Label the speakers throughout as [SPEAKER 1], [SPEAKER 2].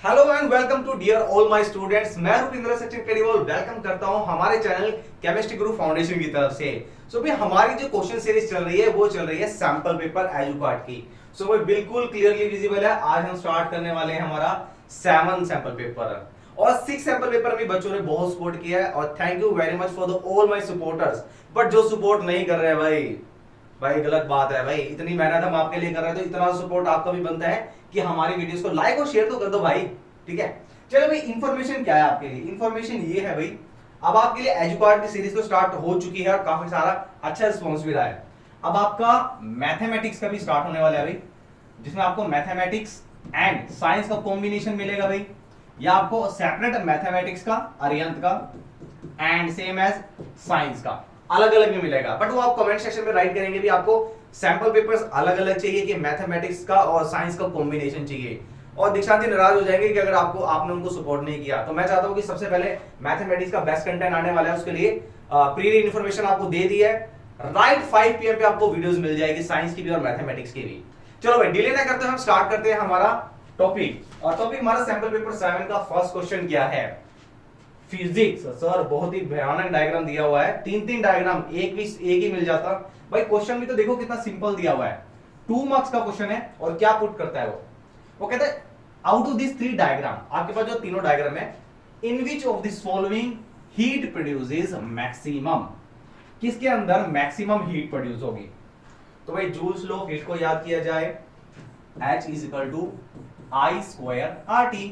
[SPEAKER 1] Hello and welcome to dear all my students. मैं Rupinder Sachin Kariwal welcome करता हूं हमारे चैनल केमिस्ट्री गुरु फाउंडेशन की तरफ से। भाई हमारी जो क्वेश्चन सीरीज चल रही है वो चल रही है सैंपल पेपर एजुकार्ड की। भाई बिल्कुल क्लियरली विजिबल है। आज हम स्टार्ट करने वाले हैं हमारा 7 सैंपल पेपर और 6 सैंपल पेपर में बच्चों ने बहुत सपोर्ट किया है और thank you very much for the all my supporters. But जो सपोर्ट नहीं कर रहे हैं भाई गलत बात है। भाई इतनी मेहनत हम आपके लिए कर रहे हैं तो इतना सपोर्ट आपका भी बनता है कि हमारी वीडियोस को लाइक और शेयर तो कर दो भाई। ठीक है, चलो भाई इंफॉर्मेशन क्या है आपके लिए। इंफॉर्मेशन ये है भाई, अब आपके लिए एजुकार्ड की सीरीज तो स्टार्ट हो चुकी है और काफी सारा अच्छा रिस्पॉन्स भी रहा है। अब आपका मैथमेटिक्स का भी स्टार्ट होने वाला है भाई, जिसमें आपको मैथमेटिक्स एंड साइंस का कॉम्बिनेशन मिलेगा भाई, या आपको सेपरेट मैथमेटिक्स का अरिहंत का एंड सेम एज साइंस का अलग अलग में मिलेगा। बट वो आप कमेंट सेक्शन में राइट करेंगे भी आपको सैंपल पेपर्स अलग अलग चाहिए कि मैथमेटिक्स का और साइंस का कॉम्बिनेशन चाहिए। और दीक्षांत जी नाराज हो जाएंगे कि अगर आपने उनको सपोर्ट नहीं किया। तो मैं चाहता हूं कि सबसे पहले मैथमेटिक्स का बेस्ट कंटेंट आने वाला है, उसके लिए प्री इन्फॉर्मेशन आपको दे दी है। राइट 5 PM पे आपको वीडियोस मिल जाएगी साइंस की भी और मैथमेटिक्स की भी। चलो भाई डिले ना करते हम स्टार्ट करते हैं हमारा टॉपिक। और टॉपिक हमारा सैंपल पेपर 7 का फर्स्ट क्वेश्चन क्या है? फिजिक्स। सर बहुत ही भयानक डायग्राम दिया हुआ है, 3 डायग्राम, एक ही मिल जाता भाई। क्वेश्चन भी तो देखो कितना सिंपल दिया हुआ है, 2 मार्क्स का क्वेश्चन है। और क्या पुट करता है वो कहता है आउट ऑफ दिस 3 डायग्राम, आपके पास जो तीनों डायग्राम है, in which of this following heat produces maximum, किसके अंदर मैक्सिमम हीट प्रोड्यूस होगी? तो भाई जूल्स लॉ ऑफ हीट को याद किया जाए, H is equal to I square RT।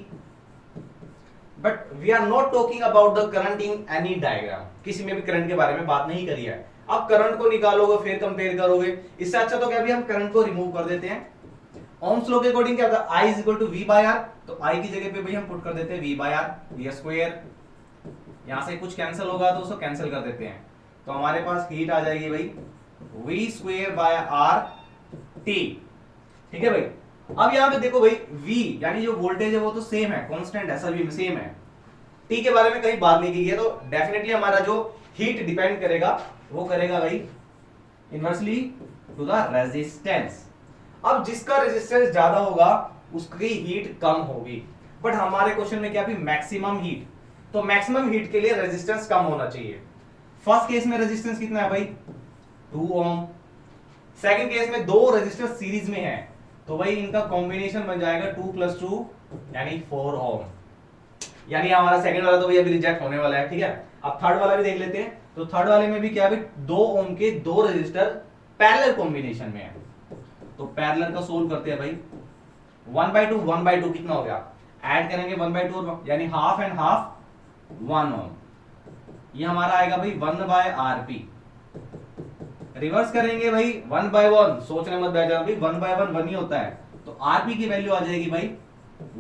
[SPEAKER 1] But we are not talking about the current in any diagram, किसी में भी करंट के बारे में बात नहीं करी है। अब करंट को निकालोगे फिर कंपेयर करोगे, इससे अच्छा तो क्या, अभी हम करंट को रिमूव कर देते हैं। ओम्स लॉ के अकॉर्डिंग क्या होता है, I is equal to V by R, तो I की जगह पे भाई हम पुट कर देते हैं V by R, V square. यहां से कुछ कैंसिल होगा तो उसको कैंसिल कर देते हैं, तो हमारे पास हीट आ जाएगी भाई V square by R T। ठीक है भाई। अब यहां पे देखो भाई V यानी जो वोल्टेज है वो तो सेम है, कांस्टेंट है, सभी में सेम है। T के बारे में कहीं बात नहीं की है, तो डेफिनेटली हमारा जो हीट डिपेंड करेगा वो करेगा भाई इनवर्सली टू द रेजिस्टेंस। अब जिसका रेजिस्टेंस ज्यादा होगा उसकी हीट कम होगी। बट हमारे क्वेश्चन में क्या भी मैक्सिमम हीट, तो मैक्सिमम हीट के लिए रेजिस्टेंस कम होना चाहिए। फर्स्ट केस में रेजिस्टेंस कितना है भाई 2 ओम, सेकंड केस में 2 रेजिस्टर सीरीज में है, तो भाई इनका कॉम्बिनेशन बन जाएगा 2 + 2 यानी 4 ओम। यानी हमारा सेकंड वाला तो भाई अभी रिजेक्ट होने वाला है। ठीक है, अब थर्ड वाला भी देख लेते हैं। तो थर्ड वाले में भी क्या है, 2 ओम के 2 रेजिस्टर पैरेलल कॉम्बिनेशन में है, तो पैरेलल का सोल्व करते हैं भाई। 1/2 कितना हो गया, ऐड करेंगे 1/2 यानी हाफ एंड हाफ 1 ओम। ये हमारा आएगा भाई 1/RP। रिवर्स करेंगे भाई 1/1, सोचने मत बैठ जाओ भाई, 1/1 1 ही होता है, तो RP की वैल्यू आ जाएगी भाई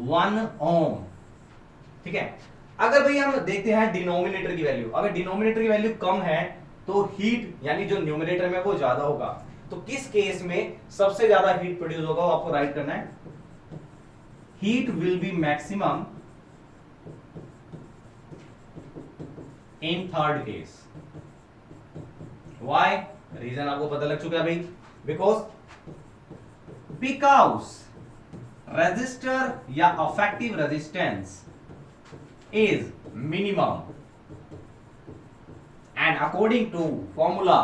[SPEAKER 1] 1 ओम। ठीक है, अगर भाई हम देखते हैं डिनोमिनेटर की वैल्यू, अगर डिनोमिनेटर की वैल्यू कम है तो हीट यानी जो न्यूमरेटर में वो ज्यादा होगा। तो किस केस में सबसे ज्यादा हीट प्रोड्यूस होगा वो आपको राइट करना है। Heat will be maximum in third case. Why? Reason आपको पता लग चुका है भाई, बिकॉज रेजिस्टर या effective resistance is minimum and according to formula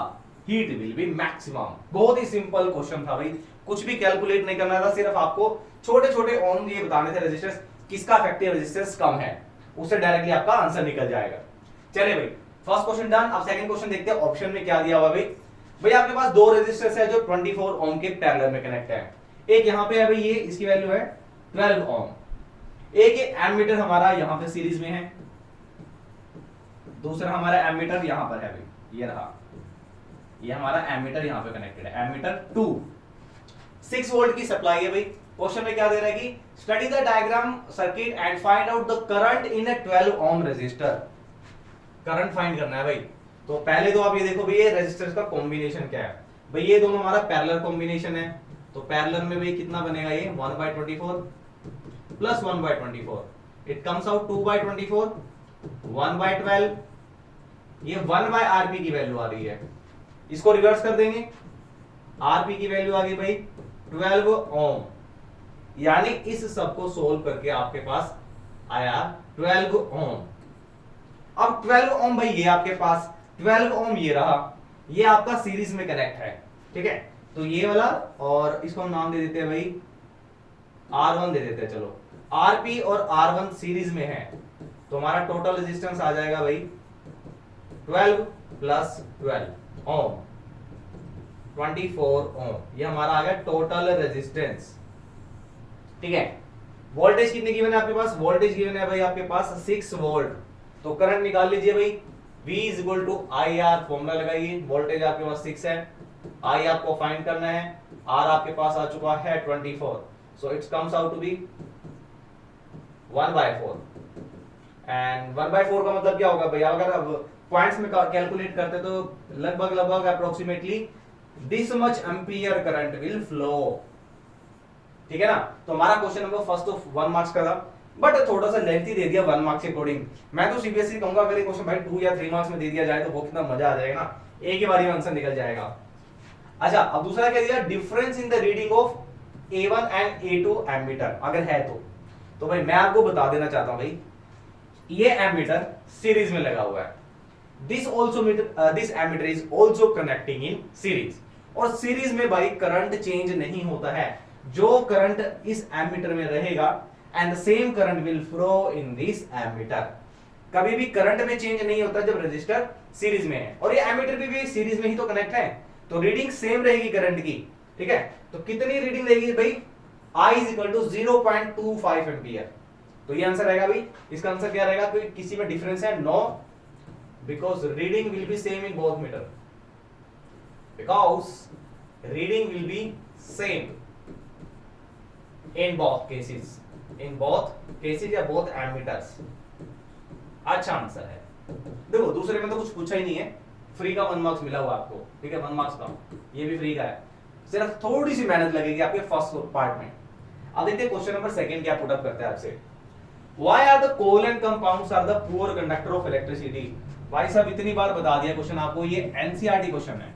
[SPEAKER 1] heat will be maximum। बहुत ही सिंपल क्वेश्चन था भाई, कुछ भी कैलकुलेट नहीं करना था, सिर्फ आपको छोटे छोटे ओम ये बताने थे रेजिस्टेंस किसका इफेक्टिव रेजिस्टेंस कम है, उससे डायरेक्टली आपका आंसर निकल जाएगा। चलिए भाई फर्स्ट क्वेश्चन डन। अब सेकंड क्वेश्चन देखते हैं ऑप्शन में क्या दिया हुआ भाई आपके पास 2 रेजिस्टेंस है जो 24 ओम के पैरेलल में कनेक्ट है। एक यहां पे है भाई, ये इसकी वैल्यू है 12 ओम। एक एमीटर हमारा यहां पे सीरीज में है, दूसरा हमारा एमीटर यहां पर है भाई, ये रहा, ये हमारा एमीटर यहां पे कनेक्टेड है, एमीटर 2। 6 वोल्ट की सप्लाई है भाई। क्वेश्चन में क्या दे रहा है कि study the diagram circuit and find out the current in a 12 ohm resistor. Current find करना है भाई। तो पहले तो आप ये देखो भाई ये रेजिस्टर्स का कॉम्बिनेशन क्या है भाई, ये दोनों हमारा पैरेलल कॉम्बिनेशन है, तो पैरेलल में भाई कितना बनेगा, ये 1/24 प्लस 1/24, इट कम्स आउट 2/24, 1/12, ये 1/RP की वैल्यू आ रही है। इसको रिवर्स कर देंगे, RP की वैल्यू आ गई भाई 12 ओम। यानी इस सब को सोल्व करके आपके पास आया 12 ओम। अब 12 ओम भाई ये आपके पास 12 ओम ये रहा, ये आपका सीरीज में कनेक्ट है, ठीक है। तो ये वाला और इसको हम नाम दे देते हैं भाई R1 दे देते हैं, चलो RP और R1 सीरीज में है, तो हमारा टोटल रेजिस्टेंस आ जाएगा भाई 12 प्लस 12 ओम 24 ओम, ये हमारा आ गया टोटल रेजिस्टेंस, ठीक है। वोल्टेज कितनी गिवन है आपके पास, वोल्टेज गिवन है भाई आपके पास 6 वोल्ट, तो करंट निकाल लीजिए भाई V is equal to I R, formula लगाइए, वोल्टेज आपके पास 6 है, I आपको फाइंड करना है, R आपके पास आ चुका है 24, so it's comes out to be 1/4, and 1/4 का मतलब क्या होगा भैया, अगर अब पॉइंट्स में कैलकुलेट करते तो लगभग approximately this much ampere current will flow, ठीक है ना। तो हमारा question number first of 1 marks का था, बट थोड़ा सा लेंथी दे दिया 1 मार्क्स के अकॉर्डिंग। मैं तो सीबीएसई कहूंगा अगर ये क्वेश्चन भाई 2 या 3 मार्क्स में दे दिया जाए तो वो कितना मजा आ जाएगा ना, एक ही बारी में आंसर निकल जाएगा। अच्छा, अब दूसरा क्या दिया, difference in the reading of A1 and A2 ammeter, अगर है तो भाई मैं आपको बता देना चाहता हूं भाई, ये एमीटर सीरीज में लगा हुआ है, this ammeter is also connecting in series, और सीरीज में भाई करंट चेंज नहीं होता है, जो करंट इस एमीटर में रहेगा and the same current will flow in this ammeter, कभी भी करंट में चेंज नहीं होता जब रजिस्टर सीरीज में है, और ये एमीटर भी सीरीज में ही तो कनेक्ट है, तो रीडिंग सेम रहेगी करंट की, ठीक है। तो कितनी रीडिंग रहेगी भाई, I is equal to 0.25 ampere, तो ये आंसर रहेगा भाई, इसका आंसर क्या रहेगा, कोई किसी में डिफरेंस है, no, because reading will be same in both meter, because reading will be same in both cases, या बोथ एमीटर्स। अच्छा आंसर है। देखो दूसरे में तो कुछ पूछा ही नहीं है, फ्री का 1 मार्क्स मिला हुआ आपको, ठीक है, 1 मार्क्स का, ये भी फ्री का है, सिर्फ थोड़ी सी मेहनत लगेगी आपके फर्स्ट पार्ट में। अब देखते हैं क्वेश्चन नंबर 2 क्या पुट अप करते हैं आपसे, Why are the covalent compounds are the poor conductor of electricity? भाई साहब इतनी बार बता दिया क्वेश्चन आपको, ये एनसीईआरटी क्वेश्चन है,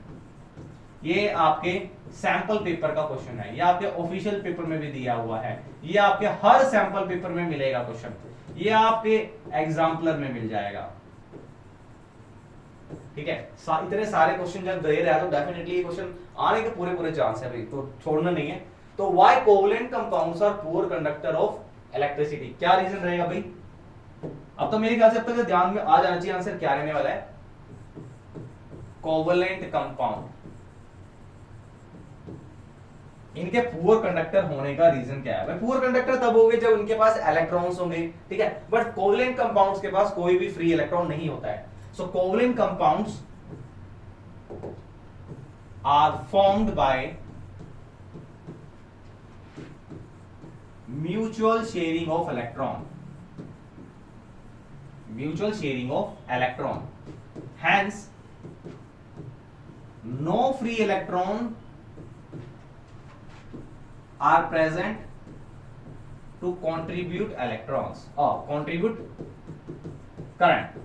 [SPEAKER 1] ये आपके सैंपल पेपर का क्वेश्चन है, ये आपके ऑफिशियल पेपर में भी दिया हुआ है, ये आपके हर सैंपल पेपर में मिलेगा क्वेश्चन, ये आपके एग्जाम्पलर में मिल जाएगा, ठीक है। इतने सारे क्वेश्चन जब दे रहा है तो डेफिनेटली ये क्वेश्चन आने के पूरे चांस है भाई, तो छोड़ना नहीं है। तो why covalent compounds are poor conductor of electricity, क्या रीजन रहेगा भाई, अब तो मेरे ख्याल से अब तक ध्यान में आ जाना चाहिए आंसर क्या रहने वाला है, कोवलेंट कंपाउंड, इनके पुअर कंडक्टर होने का रीजन क्या है भाई, पुअर कंडक्टर तब होंगे जब उनके पास इलेक्ट्रॉन्स होंगे, ठीक है, बट कोवलेंट कंपाउंड्स के पास कोई भी फ्री इलेक्ट्रॉन नहीं होता है, so covalent compounds are formed by mutual sharing of electron, hence no free electron are present to contribute electrons or contribute current,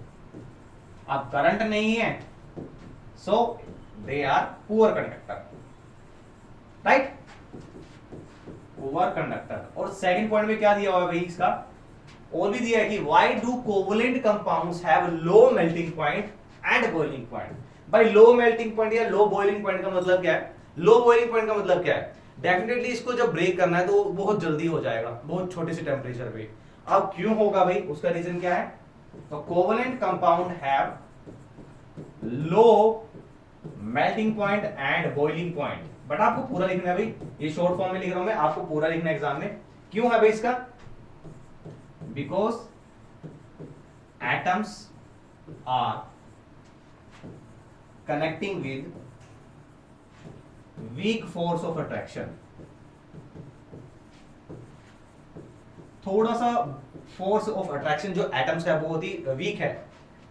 [SPEAKER 1] अब करंट नहीं है, so they are poor conductor, right, poor conductor. और second point में क्या दिया हुआ है भाई इसका, और भी दिया है कि why do covalent compounds have low melting point and boiling point, भाई लो मेल्टिंग पॉइंट या लो बॉइलिंग पॉइंट का मतलब क्या है, लो बॉइलिंग पॉइंट का मतलब क्या है, डेफिनेटली इसको जब ब्रेक करना है तो बहुत जल्दी हो जाएगा, बहुत छोटे से टेम्परेचर पे। अब क्यों होगा भाई, उसका रीजन क्या है, तो covalent compound have low melting point and boiling point, but आपको पूरा लिखना है भाई, ये शॉर्ट फॉर्म में लिख रहा हूं मैं, आपको पूरा लिखना है एग्जाम में, क्यों है भाई इसका, because atoms are connecting with weak force of attraction, थोड़ा सा फोर्स ऑफ अट्रैक्शन जो एटम्स का बहुत ही वीक है,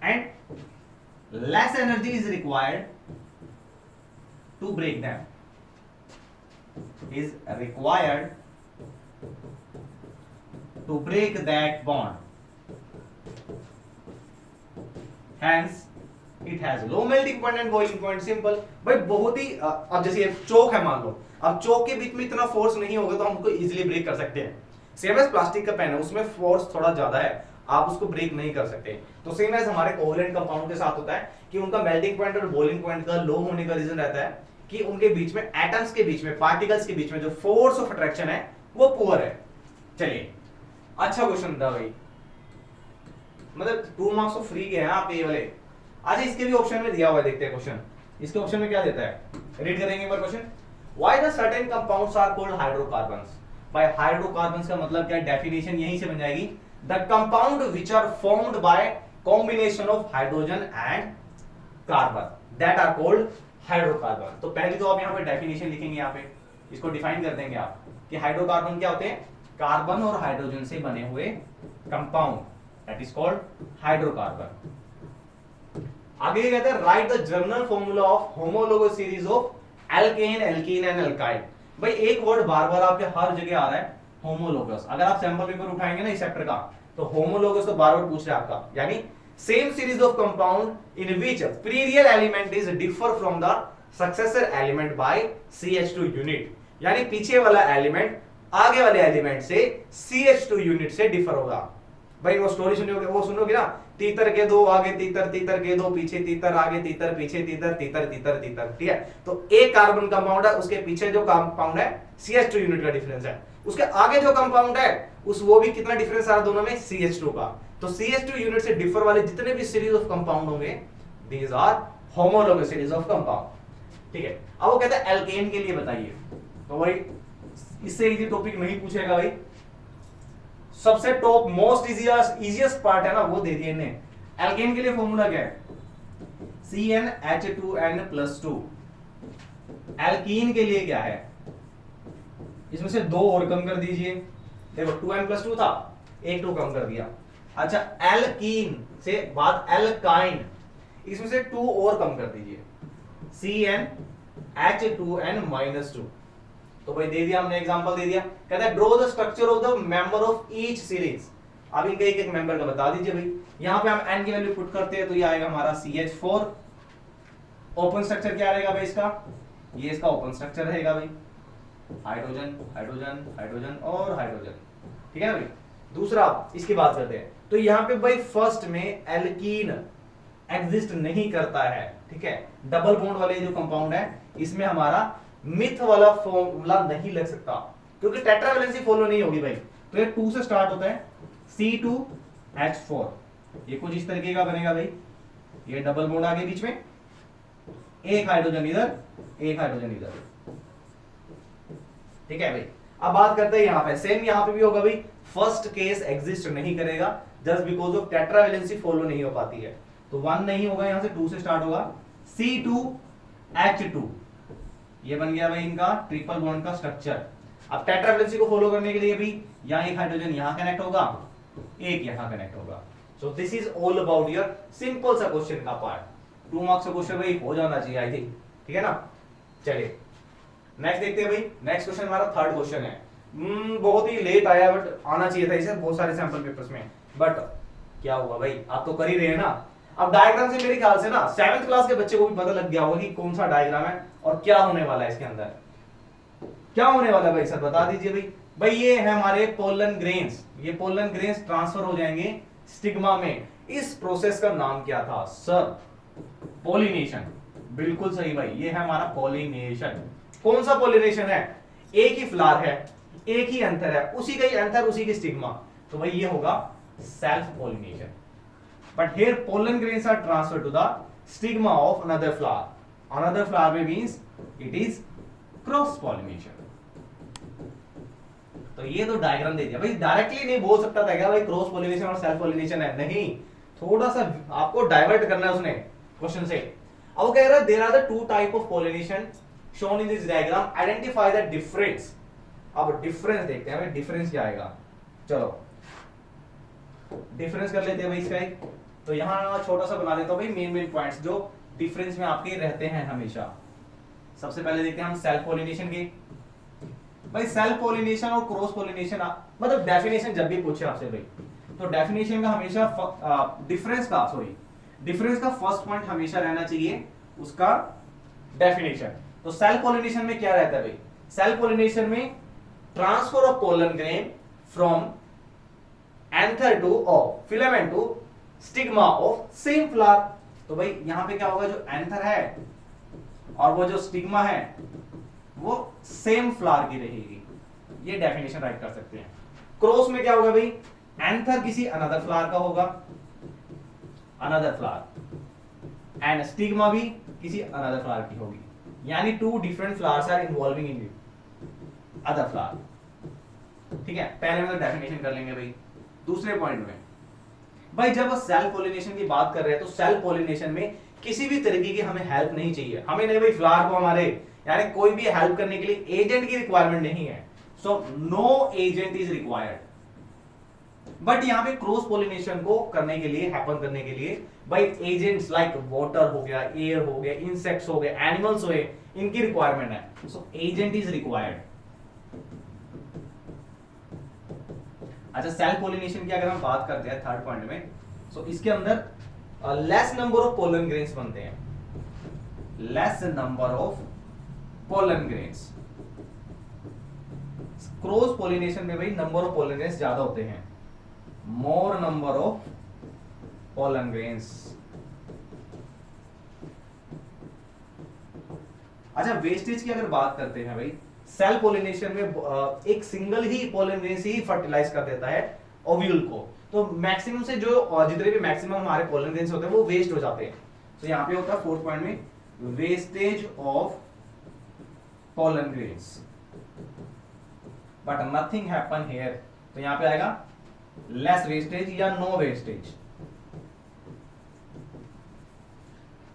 [SPEAKER 1] and less energy is required to break them, is required to break that bond, hence it has low melting point and boiling point. Simple भाई, बहुत ही अब जैसे ये चोक है मान लो, अब चोक के बीच में इतना फोर्स नहीं होगा तो हम उसको इजीली ब्रेक कर सकते हैं। सेम एज प्लास्टिक का पेन है, उसमें फोर्स थोड़ा ज्यादा है, आप उसको ब्रेक नहीं कर सकते। तो सेम एज हमारे कोवलेंट कंपाउंड के साथ होता है कि उनका मेल्टिंग पॉइंट और बॉइलिंग पॉइंट का लो होने का रीजन रहता है कि उनके बीच में एटम्स के बीच में, पार्टिकल्स के बीच में जो फोर्स ऑफ अट्रैक्शन है वो पुअर है। चलिए अच्छा क्वेश्चन था भाई, मतलब 2 मार्क्स तो फ्री के हैं आप ये वाले। अच्छा इसके भी ऑप्शन में दिया हुआ है, देखते हैं क्वेश्चन। इसके ऑप्शन में क्या देता है, रीड करेंगे एक बार question. Why the certain compounds are called hydrocarbons. भाई हाइड्रोकार्बन्स का मतलब क्या, डेफिनेशन यहीं से बन जाएगी, the compound which are formed by combination of hydrogen and carbon, that are called hydrocarbon. तो पहले तो आप यहाँ पे डेफिनेशन लिखेंगे, यहाँ पे इसको डिफाइन कर देंगे आप कि हाइड्रोकार्बन क्या होते हैं, कार्बन और हाइड्रोजन से बने हुए compound, that is called hydrocarbon. आगे कहते हैं right the general formula of homologous series of alkene, alkene and alkyl. भाई एक वर्ड बार बार आपके हर जगह आ रहा है, होमोलोगस। अगर आप सैंपल पेपर उठाएंगे ना इस चैप्टर का, तो होमोलोगस तो बार बार पूछ रहा है आपका, यानी same series of compound in which prior element is differ from the successor element by CH2 unit, यानी पीछे वाला एलिमेंट आगे वाले एलिमेंट से CH2 यूनिट से डिफर होगा। भाई वो स्टोरी सुनोगे, वो सुनोगे ना, तीतर के दो आगे तीतर, तीतर के दो पीछे तीतर, आगे तीतर पीछे तीतर, तीतर तीतर तीतर, ठीक है। तो एक कार्बन कंपाउंड है, उसके पीछे जो कंपाउंड है CH2 यूनिट का डिफरेंस है, उसके आगे जो कंपाउंड है उस वो भी कितना डिफरेंस आ रहा है दोनों में, CH2 का। तो CH2 यूनिट से डिफर वाले जितने भी सीरीज ऑफ कंपाउंड होंगे, these are homologous series of compound, ठीक है। अब वो कहता है एल्केन के लिए बताइए, तो भाई इससे इजी टॉपिक नहीं पूछेगा भाई, सबसे टॉप मोस्ट इजीएस्ट पार्ट है ना वो दे दिए इन्हें। एल्केन के लिए फॉर्मूला क्या है, CnH2n+2। एल्कीन के लिए क्या है, इसमें से 2 और कम कर दीजिए, देखो 2n+2 था, एक 2 कम कर दिया। अच्छा एल्कीन से बाद एल्काइन, इसमें से 2 और कम कर दीजिए, CnH2n-2। तो भाई दे दिया हमने, एग्जांपल दे दिया। कहता है draw the structure of the member of each series. अब इनके एक एक मेंबर का बता दीजिए भाई। यहां पे हम n की वैल्यू पुट करते हैं तो ये आएगा हमारा CH4। ओपन स्ट्रक्चर क्या रहेगा भाई इसका, ये इसका ओपन स्ट्रक्चर रहेगा भाई, हाइड्रोजन हाइड्रोजन हाइड्रोजन और हाइड्रोजन, ठीक है ना भाई। दूसरा इसकी बात करते हैं, तो यहां पे भाई फर्स्ट में एल्कीन एग्जिस्ट नहीं करता है, ठीक है। डबल बॉन्ड वाले जो कंपाउंड है इसमें हमारा मिथ वाला फॉर्मूला नहीं लग सकता, क्योंकि टेट्रावैलेंसी फॉलो नहीं होगी भाई। तो ये 2 से स्टार्ट होता है, C2H4, ये कुछ इस तरीके का बनेगा भाई, ये डबल बॉन्ड आगे बीच में, एक हाइड्रोजन इधर एक हाइड्रोजन इधर, ठीक है भाई। अब बात करते हैं यहां पे, सेम यहां पे भी होगा भाई, फर्स्ट केस एग्जिस्ट नहीं करेगा just because of tetravalency follow नहीं हो पाती है, तो 1 नहीं होगा, यहां से 2 से स्टार्ट होगा, C2H2, ये बन गया भाई इनका ट्रिपल बॉन्ड का स्ट्रक्चर। अब टेट्रावैलेंसी को फॉलो करने के लिए भी यहां एक हाइड्रोजन यहां कनेक्ट होगा, एक यहां कनेक्ट होगा। So this is all about your simple सा क्वेश्चन का पार्ट। 2 मार्क्स का क्वेश्चन भाई हो जाना चाहिए आई थिंक, ठीक है ना। चलिए नेक्स्ट देखते हैं भाई। नेक्स्ट क्वेश्चन हमारा थर्ड क्वेश्चन है, बहुत ही लेट आया बट आना चाहिए था इसे बहुत सारे सैंपल पेपर्स में, बट क्या हुआ भाई, आप तो कर ही रहे हैं ना। अब डायग्राम से मेरे ख्याल से ना 7th क्लास के बच्चे को भी पता लग गया होगा कि कौन सा डायग्राम है और क्या होने वाला है इसके अंदर। क्या होने वाला है भाई सर बता दीजिए भाई। भाई ये है हमारे पोलन ग्रेन्स, ये पोलन ग्रेन्स ट्रांसफर हो जाएंगे स्टिग्मा में। इस प्रोसेस का नाम क्या था सर, पोलिनेशन। बिल्कुल सही भाई, ये है हमारा पोलिनेशन। कौन सा पोलिनेशन है, एक ही फ्लावर है, एक ही एंथर है, उसी का ही एंथर उसी की स्टिग्मा, तो भाई ये होगा self pollination. But here pollen grains are transferred to the stigma of another flower. Another flower means it is cross pollination. तो ये तो डायग्राम दे दिया भाई, डायरेक्टली नहीं बोल सकता था क्या भाई क्रॉस पोलिनेशन और सेल्फ पोलिनेशन है, नहीं, थोड़ा सा आपको डाइवर्ट करना है उसने क्वेश्चन से। अब वो कह रहा है there are the 2 type of pollination shown in this diagram, identify the difference. अब डिफरेंस देखते हैं भाई, डिफरेंस क्या आएगा, चलो डिफरेंस कर लेते हैं भाई इसका एक। तो यहां छोटा सा बना देता हूं भाई मेन पॉइंट्स जो डिफरेंस में आपके रहते हैं हमेशा। सबसे पहले देखते हैं हम सेल्फ पोलिनेशन के। भाई सेल्फ पोलिनेशन और क्रॉस पोलिनेशन मतलब डेफिनेशन जब भी पूछे आपसे भाई, तो डेफिनेशन का हमेशा डिफरेंस का सॉरी डिफरेंस का फर्स्ट पॉइंट हमेशा रहना चाहिए उसका डेफिनेशन। तो सेल पोलिनेशन में क्या रहता है भाई, सेल पोलिनेशन में transfer of pollen grain from anther to और filament to stigma of same flower. तो भाई यहां पे क्या होगा, जो एंथर है और वो जो स्टिग्मा है वो सेम फ्लावर की रहेगी, ये डेफिनेशन राइट कर सकते हैं। क्रॉस में क्या होगा भाई, एंथर किसी अनदर फ्लावर का होगा, अनदर फ्लावर, एंड स्टिग्मा भी किसी अनदर फ्लावर की होगी, यानी two different flowers are involving in other flower. ठीक है, पहले में तो डेफिनेशन कर लेंगे भाई। दूसरे पॉइंट में भाई जब सेल पोलिनेशन की बात कर रहे हैं तो सेल पोलिनेशन में किसी भी तरीके की हमें हेल्प नहीं चाहिए, हमें नहीं भाई फ्लावर को हमारे यानी कोई भी हेल्प करने के लिए एजेंट की रिक्वायरमेंट नहीं है, so no agent is required. But यहां पे क्रॉस पोलिनेशन को करने के लिए, हैपन करने के लिए भाई एजेंट्स लाइक वाटर हो गया, एयर हो गया, इंसेक्ट्स हो गए, एनिमल्स हो गए, इनकी रिक्वायरमेंट है, सो एजेंट इज रिक्वायर्ड। अच्छा, सेल पोलिनेशन की अगर हम बात करते हैं थर्ड पॉइंट में, सो इसके अंदर less number of pollen grains बनते हैं, less number of pollen grains. Cross pollination में भाई नंबर ऑफ पोलन ग्रेन्स ज्यादा होते हैं, मोर नंबर ऑफ पोलन ग्रेन्स। अच्छा, वेस्टेज की अगर बात करते हैं भाई, सेल पोलिनेशन में एक सिंगल ही पोलन ग्रेन से ही फर्टिलाइज कर देता है ओव्यूल को, तो मैक्सिमम से जो जितने भी मैक्सिमम हमारे पोलन ग्रेन्स होते हैं वो वेस्ट हो जाते हैं। तो यहाँ पे होता है फोर्थ पॉइंट में wastage of pollen grains, but nothing happen here. तो यहाँ पे आएगा लेस वेस्टेज या नो वेस्टेज।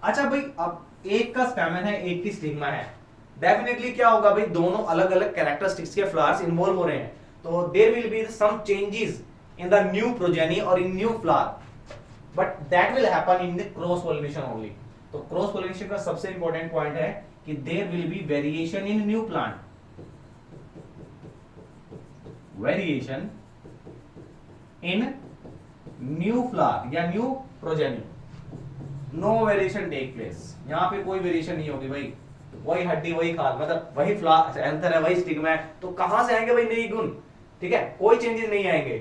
[SPEAKER 1] अच्छा भाई, अब एक का स्टैमेन है, एक की स्टिग्मा है, डेफिनेटली क्या होगा भाई, दोनों अलग अलग कैरेक्टरिस्टिक्स के फ्लावर्स इन्वॉल्व हो रहे हैं, तो there will be some changes in the new progeny और in new flower, but that will happen in the cross pollination only. तो क्रॉस पोलिनेशन का सबसे इंपॉर्टेंट पॉइंट है कि there will be variation in new plant, variation in new flower या new progeny, no variation take place. यहां पे कोई variation नहीं होगी भाई, वही हड्डी वही खाल, मतलब वही फ्लावर एंथर है, वही स्टिग्मा है, तो कहां से आएंगे भाई नई गुण, ठीक है, कोई चेंजेस नहीं आएंगे।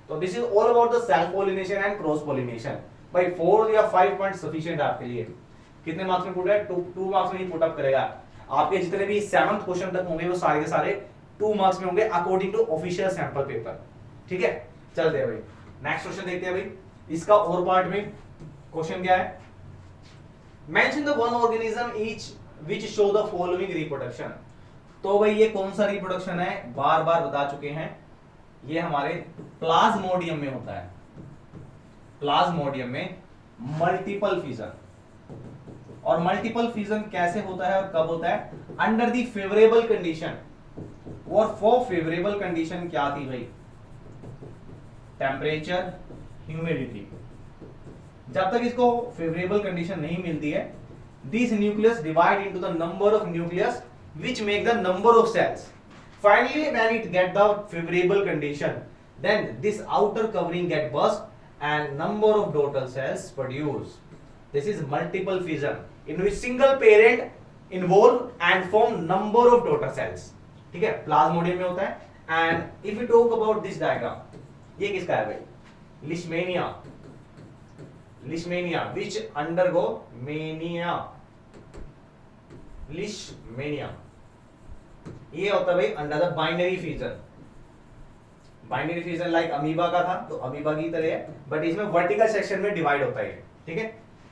[SPEAKER 1] तो this is all about the self pollination and cross pollination. भाई 4 या 5 पॉइंट सफिशिएंट आपके लिए। कितने मार्क्स में पुट है, 2 मार्क्स में ही पुट अप करेगा। आपके जितने भी 7th क्वेश्चन तक होंगे वो सारे के सारे 2 मार्क्स में होंगे according to official sample paper. ठीक है, चलते हैं भाई नेक्स्ट क्वेश्चन देखते हैं भाई। इसका और पार्ट में क्वेश्चन क्या है, mention the one organism each which show the following reproduction। तो भाई ये कौन सा रिप्रोडक्शन है, बार बार बता चुके हैं, ये हमारे प्लाज्मोडियम में होता है। प्लाज्मोडियम में मल्टीपल फिजन, और मल्टीपल फिजन कैसे होता है और कब होता है, अंडर दी फेवरेबल कंडीशन। और फॉर फेवरेबल कंडीशन क्या थी भाई, टेम्परेचर, ह्यूमिडिटी। जब तक इसको फेवरेबल कंडीशन नहीं मिलती है, this nucleus divide into the number of nucleus which make the number of cells. Finally, when it get the favorable condition, then this outer covering get burst and number of daughter cells produce. This is multiple fission in which single parent involve and form number of daughter cells. ठीक है, Plasmodium में होता है। And if we talk about this diagram, ये किसका है भाई, लिशमेनिया, लिशमेनिया which undergo mania, लिशमेनिया। ये होता है भाई under the binary fission. Binary fission like amoeba का था, तो अमीबा की तरह है, बट इसमें वर्टिकल सेक्शन में डिवाइड होता है। ठीक है,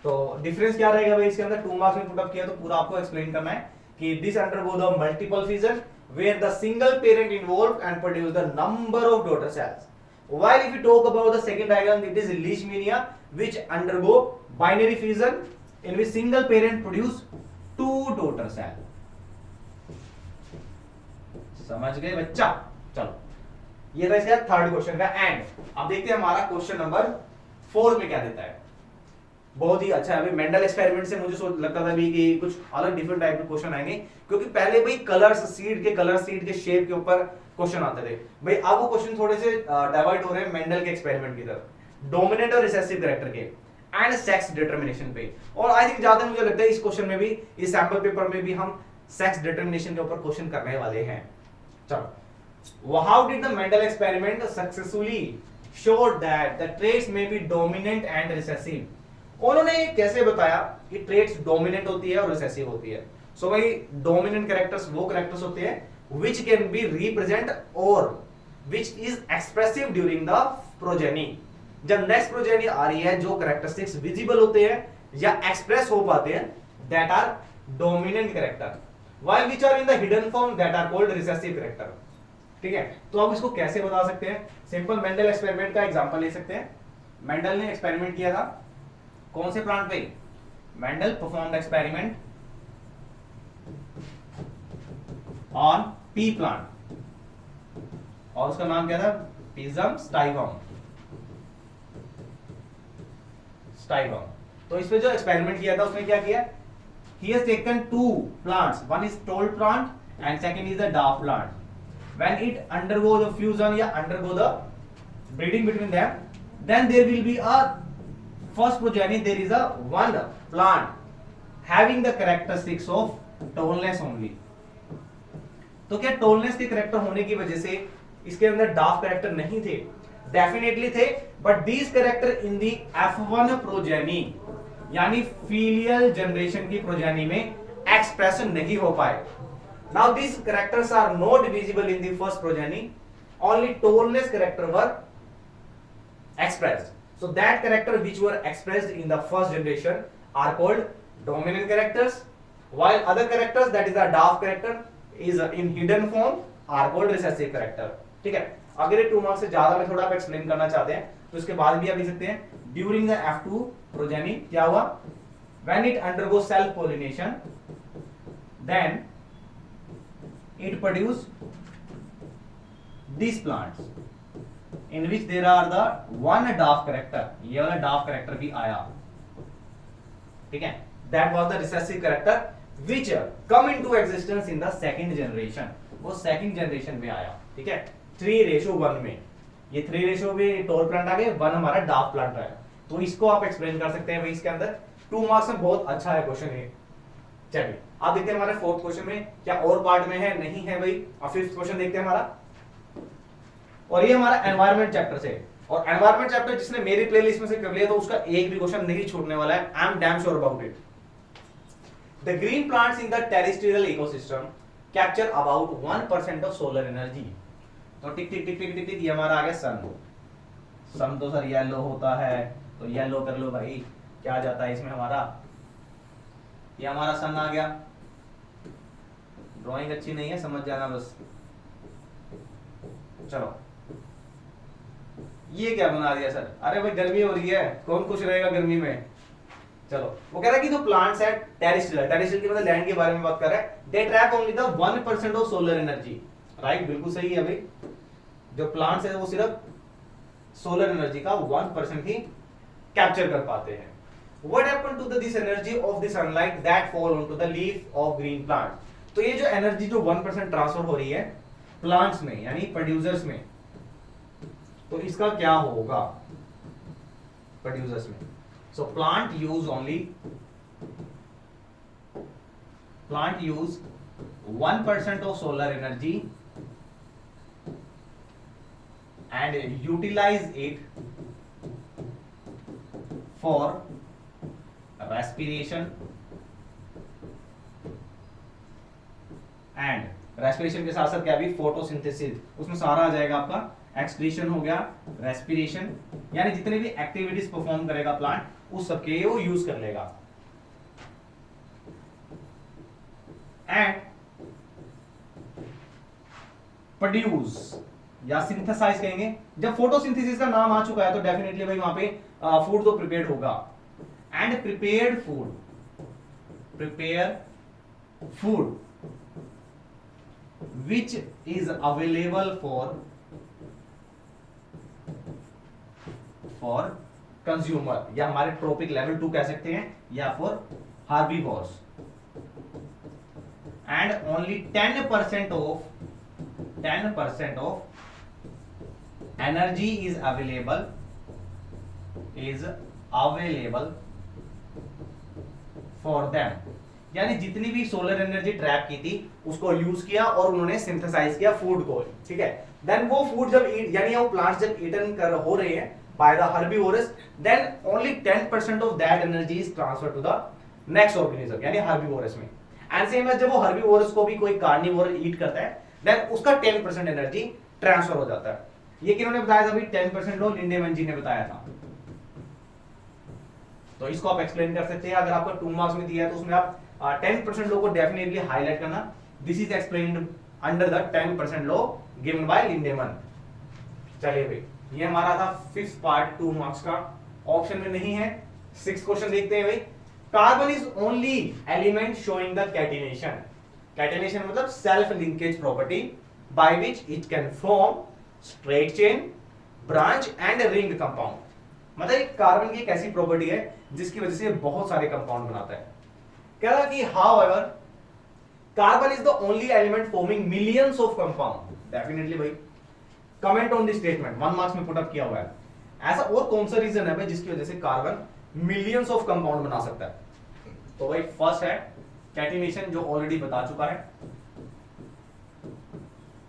[SPEAKER 1] तो डिफरेंस क्या रहेगा भाई इसके अंदर, 2 मार्क्स में पुट अप किया तो पूरा आपको एक्सप्लेन करना है कि this undergo the multiple fission where the single parent involve and produce the number of daughter cells. While if we talk about the second diagram, it is Leishmania which undergo binary fission in which single parent produce 2 daughter cell। समझ गए बच्चा? चलो, ये था इसका third question का and. अब देखते हैं हमारा क्वेश्चन नंबर 4 में क्या देता है। बहुत ही अच्छा है भाई, मेंडल एक्सपेरिमेंट से मुझे लगता था भी कि कुछ अलग डिफरेंट टाइप के क्वेश्चन आएंगे, क्योंकि पहले भाई कलर्स, सीड के कलर, सीड के शेप के ऊपर क्वेश्चन आते थे भाई। अब वो क्वेश्चन थोड़े से डाइवर्ट हो रहे हैं मेंडल के एक्सपेरिमेंट की तरफ, डोमिनेंट और रिसेसिव कैरेक्टर के। एंड सेक्स डिटर्मिनेशन पे। और आई थिंक ज्यादा मुझे लगता है इस क्वेश्चन में भी, इस सैंपल पेपर में भी हम सेक्स डिटर्मिनेशन के ऊपर क्वेश्चन करने वाले हैं। चलो, how did the Mendel experiment successfully showed that the traits में बी डोमिनेंट एंड रिसेसिव। उन्होंने कैसे बताया कि ट्रेट्स डोमिनेंट होती है और रिसेसिव होती है। सो भाई डोमिनेंट कैरेक्टर्स वो कैरेक्टर्स होते हैं व्हिच कैन बी रिप्रेजेंट और which is expressive during the progeny. जब नेक्स्ट प्रोजेनी आ रही है, जो कैरेक्टरिस्टिक्स विजिबल होते हैं या एक्सप्रेस हो पाते हैं, that are dominant character, while which are in the hidden form that are called recessive character. ठीक है, तो आप इसको कैसे बता सकते हैं? सिंपल मेंडल एक्सपेरिमेंट का एग्जांपल ले सकते हैं। मेंडल ने एक्सपेरिमेंट किया था कौन से प्लांट पे? Mendel performed experiment on P plant, और उसका नाम क्या था? पिजम स्टाइवम। तो इस पे जो एक्सपेरिमेंट किया था उसने क्या किया? He has taken two plants, one is tall plant and second is the dwarf plant. When it undergo the fusion या undergo the breeding between them, then there will be a first progeny, there is a one plant having the characteristics of tallness only. तो क्या tallness के character होने की वजह से इसके अंदर dwarf कैरेक्टर नहीं थे? डेफिनेटली थे, but these character in the F1 progeny यानी फीलियल जनरेशन की प्रोजेनी में एक्सप्रेशन नहीं हो पाए। Now these characters are not visible in the first progeny, only tallness character were expressed. So that character which were expressed in the first generation are called dominant characters, while other characters that is the dwarf character is in hidden form are called recessive character. ठीक है, अगर ये 2 marks से ज्यादा में थोड़ा आप explain करना चाहते हैं तो इसके बाद भी आप लिख सकते हैं ड्यूरिंग द F2 प्रोजेनी क्या हुआ? When it undergo self pollination, then it produce these plants in which there are the one dwarf character, ये वाला dwarf character भी आया। ठीक है, that was the recessive character which come into existence in the second generation, वो second generation में आया। ठीक है, 3:1 में, ये 3 में टॉल प्लांट आ गए, 1 हमारा डार्क प्लांट आया। तो इसको आप एक्सप्लेन कर सकते हैं भाई इसके अंदर 2 मार्क्स में बहुत अच्छा है क्वेश्चन ये। चलिए आप देखते हैं हमारे 4th क्वेश्चन में क्या और पार्ट में है, नहीं है भाई। अब 5th क्वेश्चन देखते हैं हमारा, और ये हमारा एनवायरनमेंट चैप्टर से। और एनवायरनमेंट चैप्टर जिसने मेरी प्लेलिस्ट में से कर लिया तो उसका एक भी क्वेश्चन नहीं छूटने वाला है, I am damn sure about it. The green plants in the terrestrial ecosystem capture about 1% of solar energy. तो टिक टिक टिक टिक टिक टिक, ये हमारा आ गया सन। सन तो सर येलो होता है, तो येलो कर लो भाई, क्या जाता है इसमें हमारा, ये हमारा सन आ गया। ड्राइंग अच्छी नहीं है, समझ जाना बस। चलो ये क्या बना दिया सर? अरे भाई गर्मी हो रही है, कौन खुश रहेगा गर्मी में। चलो वो कह रहा है कि जो प्लांट्स है टेरेस्ट्रियल, टेरेस्ट्रियल की मतलब लैंड के बारे में बात कर रहा है, they trap only the 1% of solar energy. Right, बिल्कुल सही है भाई। जो प्लांट्स है वो सिर्फ सोलर एनर्जी का 1% ही कैप्चर कर पाते हैं। What happened to this energy of the sunlight that fall onto the leaf of green plant? तो ये जो एनर्जी जो 1% ट्रांसफर हो रही है प्लांट्स में यानी प्रोड्यूसर्स में, तो इसका क्या होगा प्रोड्यूसर्स में? So plant use 1% of solar energy and utilise it for respiration, and respiration के साथ साथ क्या भी फोटोसिंथेसिस, उसमें सारा आ जाएगा आपका। एक्सक्रीशन हो गया, रेस्पिरेशन, यानी जितने भी एक्टिविटीज परफॉर्म करेगा प्लांट उस सबके वो यूज कर लेगा। एंड प्रोड्यूस या सिंथेसाइज कहेंगे, जब फोटोसिंथेसिस का नाम आ चुका है तो डेफिनेटली भाई वहां पे फूड तो प्रिपेयर्ड होगा। And prepare food which is available for consumer, या हमारे ट्रोपिक लेवल 2 कह सकते हैं, या for herbivores, and only 10% of energy is available for them, यानी जितनी भी सोलर एनर्जी ट्रैप की थी उसको यूज किया और उन्होंने सिंथेसाइज किया फूड को, ठीक है। देन वो फूड जब यानी वो प्लांट्स जब ईटन कर हो रहे हैं by the herbivorous, then only 10% of that energy is transfer to the next organism यानी हर्बीवोरस में। एंड सेम एज जब वो हर्बीवोरस को भी कोई कार्निवोर ईट करता है, देन उसका 10% एनर्जी ट्रांसफर हो जाता है। ये किन्होंने बताया था भाई? 10% लो लिंडेमैन जी ने बताया था। तो इसको आप एक्सप्लेन कर सकते हैं। अगर आपका 2 मार्क्स में दिया है तो उसमें आप 10% लो को डेफिनेटली हाईलाइट करना। This is explained under the 10% law given by Lindeman. चलिए भाई, ये हमारा था 5th पार्ट 2 मार्क्स का, ऑप्शन में नहीं है। 6th क्वेश्चन देखते हैं भाई। Carbon is only element showing the catenation. Catenation मतलब self linkage property by which it can form straight chain, branch and ring compound. मतलब एक कार्बन की एक ऐसी प्रॉपर्टी है जिसकी वजह से बहुत सारे कंपाउंड बनाता है। कह रहा कि however carbon is the only element forming millions of compound. Definitely भाई, comment on this statement 1 marks में पुट अप किया हुआ है। ऐसा और कौन सा रीजन है भाई जिसकी वजह से कार्बन मिलियंस ऑफ कंपाउंड बना सकता है? तो भाई फर्स्ट है कैटिनेशन, जो ऑलरेडी बता चुका है।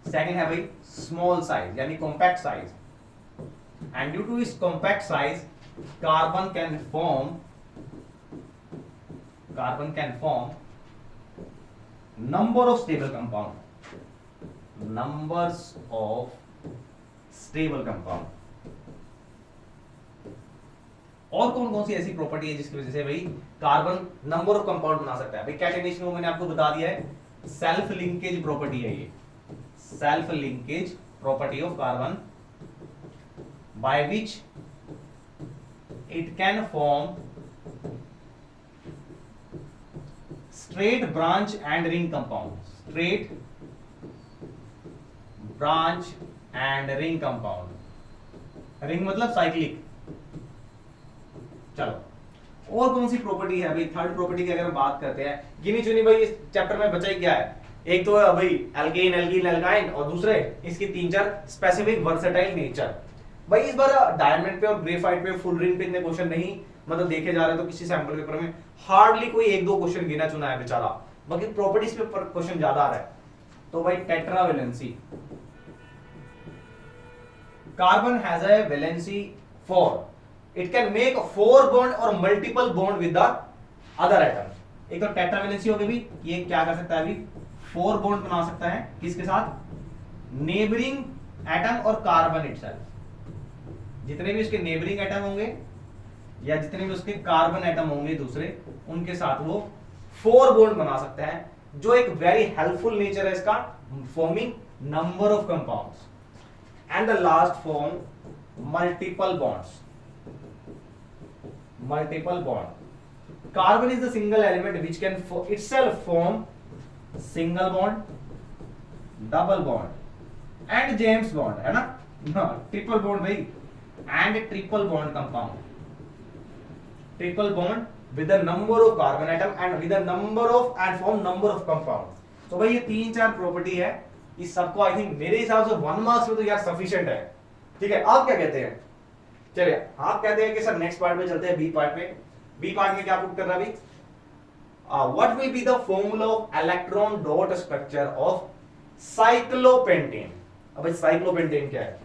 [SPEAKER 1] सेकंड है भाई स्मॉल साइज यानी compact size, and due to its compact size carbon can form number of stable compound। और कौन कौन सी ऐसी प्रॉपर्टी है जिसकी वजह से भाई कार्बन नंबर ऑफ कंपाउंड बना सकता है? भाई कैटिनेशन को मैंने आपको बता दिया है, सेल्फ लिंकेज प्रॉपर्टी है ये, self linkage property of carbon by which it can form straight branch and ring compound। straight branch and ring compound। ring मतलब साइक्लिक। चलो और कौन सी प्रॉपर्टी है भाई? थर्ड प्रॉपर्टी की अगर हम बात करते हैं, गिनी चुनी भाई इस चैप्टर में बचा ही क्या है? एक तो है भाई एल्केन, एल्कीन, एल्काइन, और दूसरे इसकी 3-4 स्पेसिफिक वर्सेटाइल नेचर। भाई इस बार डायमंड पे और ग्रेफाइट पे फुल रिंग पे इतने क्वेश्चन नहीं मतलब देखे जा रहे, तो किसी सैंपल पेपर में हार्डली कोई 1-2 क्वेश्चन गिना चुना है बेचारा, बाकी प्रॉपर्टीज पे क्वेश्चन ज्यादा आ रहा है। तो भाई tetravalency, carbon has a valency 4, it can make 4 bond और multiple bond with the other atom. एक तो टेट्रावेलेंसी हो गई भी, ये क्या कर सकता है अभी? 4 बॉन्ड बना सकता है किसके साथ? नेबरिंग एटम और कार्बन इटसेल्फ। जितने भी उसके नेबरिंग एटम होंगे या जितने भी उसके कार्बन एटम होंगे दूसरे, उनके साथ वो 4 बॉन्ड बना सकता है, जो एक वेरी हेल्पफुल नेचर है इसका, forming number of compounds. And the last form multiple bonds. Multiple bond, carbon is the single element which can itself form single bond, double bond and James bond, है ना? Triple bond भाई, and a triple bond compound, triple bond with the number of carbon atom and with the number of and form number of compound। तो भाई ये 3-4 property है, इस सबको I think मेरे हिसाब से 1 मार्क्स में तो यार सफिशिएंट है। ठीक है, आप क्या कहते हैं? चलिए आप कहते हैं कि सर नेक्स्ट पार्ट में चलते हैं, बी पार्ट में। बी पार्ट में क्या पुट करना भाई? What will be the formula of electron dot structure of cyclopentane. अब साइक्लोपेंटेन क्या है?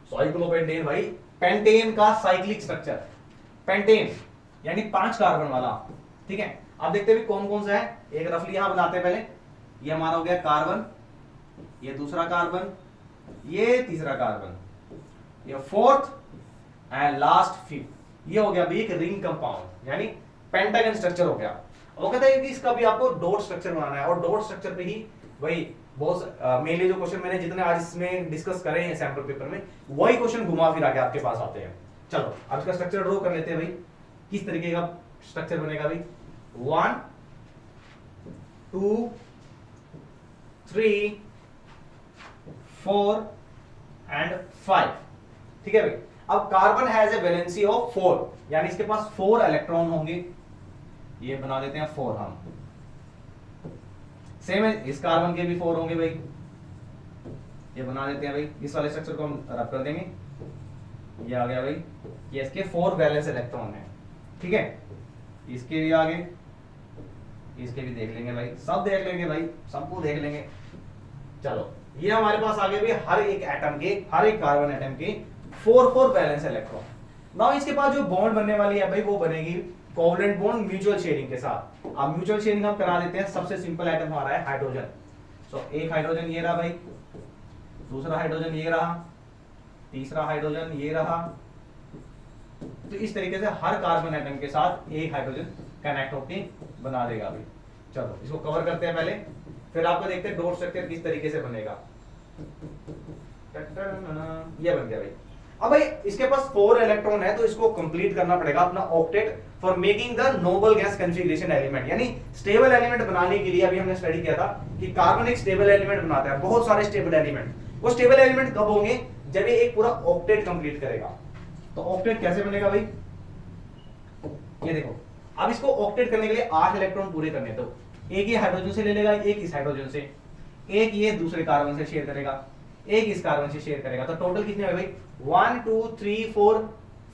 [SPEAKER 1] साइक्लोपेंटेन भाई पेंटेन का साइक्लिक स्ट्रक्चर। पेंटेन यानी 5 कार्बन वाला, ठीक है। अब देखते हैं कौन कौन सा है, एक रफली यहां बनाते हैं पहले। ये हमारा हो गया कार्बन, ये दूसरा कार्बन, ये तीसरा कार्बन, ये फोर्थ एंड लास्ट फिफ्थ। ये हो गया भाई एक रिंग कंपाउंड यानी पेंटागन स्ट्रक्चर हो गया। वो कहता है कि इसका भी आपको डॉट स्ट्रक्चर बनाना है, और डॉट स्ट्रक्चर पे ही भाई बहुत मेनली जो क्वेश्चन मैंने जितने आज इसमें डिस्कस करे हैं सैंपल पेपर में, वही क्वेश्चन घुमा फिरा के आपके पास आते हैं। चलो अब इसका स्ट्रक्चर ड्रॉ कर लेते हैं भाई। किस तरीके का स्ट्रक्चर बनेगा भाई? 1 2 3 4 एंड 5, ठीक है भाई। अब carbon has a valency of 4, यानी इसके पास 4 इलेक्ट्रॉन होंगे। ये बना देते हैं 4 हम। सेम है, इस कार्बन के भी 4 होंगे भाई, ये बना देते हैं भाई। इस वाले स्ट्रक्चर को हम रब कर देंगे। ये आ गया भाई, ये इसके 4 वैलेंस इलेक्ट्रॉन है, ठीक है। इसके भी आगे, इसके भी देख लेंगे भाई, सब देख लेंगे भाई, सबको देख लेंगे। चलो ये हमारे पास आगे भी हर एक एटम के, हर एक कार्बन एटम के 4 वैलेंस इलेक्ट्रॉन। नाउ इसके पास जो बॉन्ड बनने वाली है भाई वो बनेगी कोवलेंट बॉन्ड म्यूचुअल शेयरिंग के साथ। अब म्यूचुअल शेयरिंग हम करा देते हैं। सबसे सिंपल आइटम हमारा है हाइड्रोजन। सो एक हाइड्रोजन ये रहा भाई, दूसरा हाइड्रोजन ये रहा, तीसरा हाइड्रोजन ये रहा। तो इस तरीके से हर कार्बन एटम के साथ एक हाइड्रोजन कनेक्ट होके बना देगा भाई। चलो इसको कवर करते हैं पहले, फिर आपको देखते हैं डॉट स्ट्रक्चर किस तरीके से बनेगा। ये बन गया भाई। अब भाई इसके पास 4 इलेक्ट्रॉन है, तो इसको कंप्लीट करना पड़ेगा अपना octet for making the noble gas configuration element. यानी स्टेबल एलिमेंट बनाने के लिए अभी हमने स्टडी किया था कि कार्बन एक स्टेबल एलिमेंट बनाता है, बहुत सारे स्टेबल एलिमेंट। वो स्टेबल एलिमेंट कब होंगे? जब ये एक पूरा ऑक्टेट कंप्लीट करेगा। तो ऑक्टेट कैसे बनेगा भाई? ये देखो, अब इसको ऑक्टेट करने के लिए 8 इलेक्ट्रॉन पूरे करने दो। एक ये हाइड्रोजन से ले लेगा, एक इस हाइड्रोजन से, एक ये दूसरे कार्बन से शेयर करेगा, एक इस कार्बन से शेयर करेगा। तो टोटल कितने हुए भाई? 1 2 3 4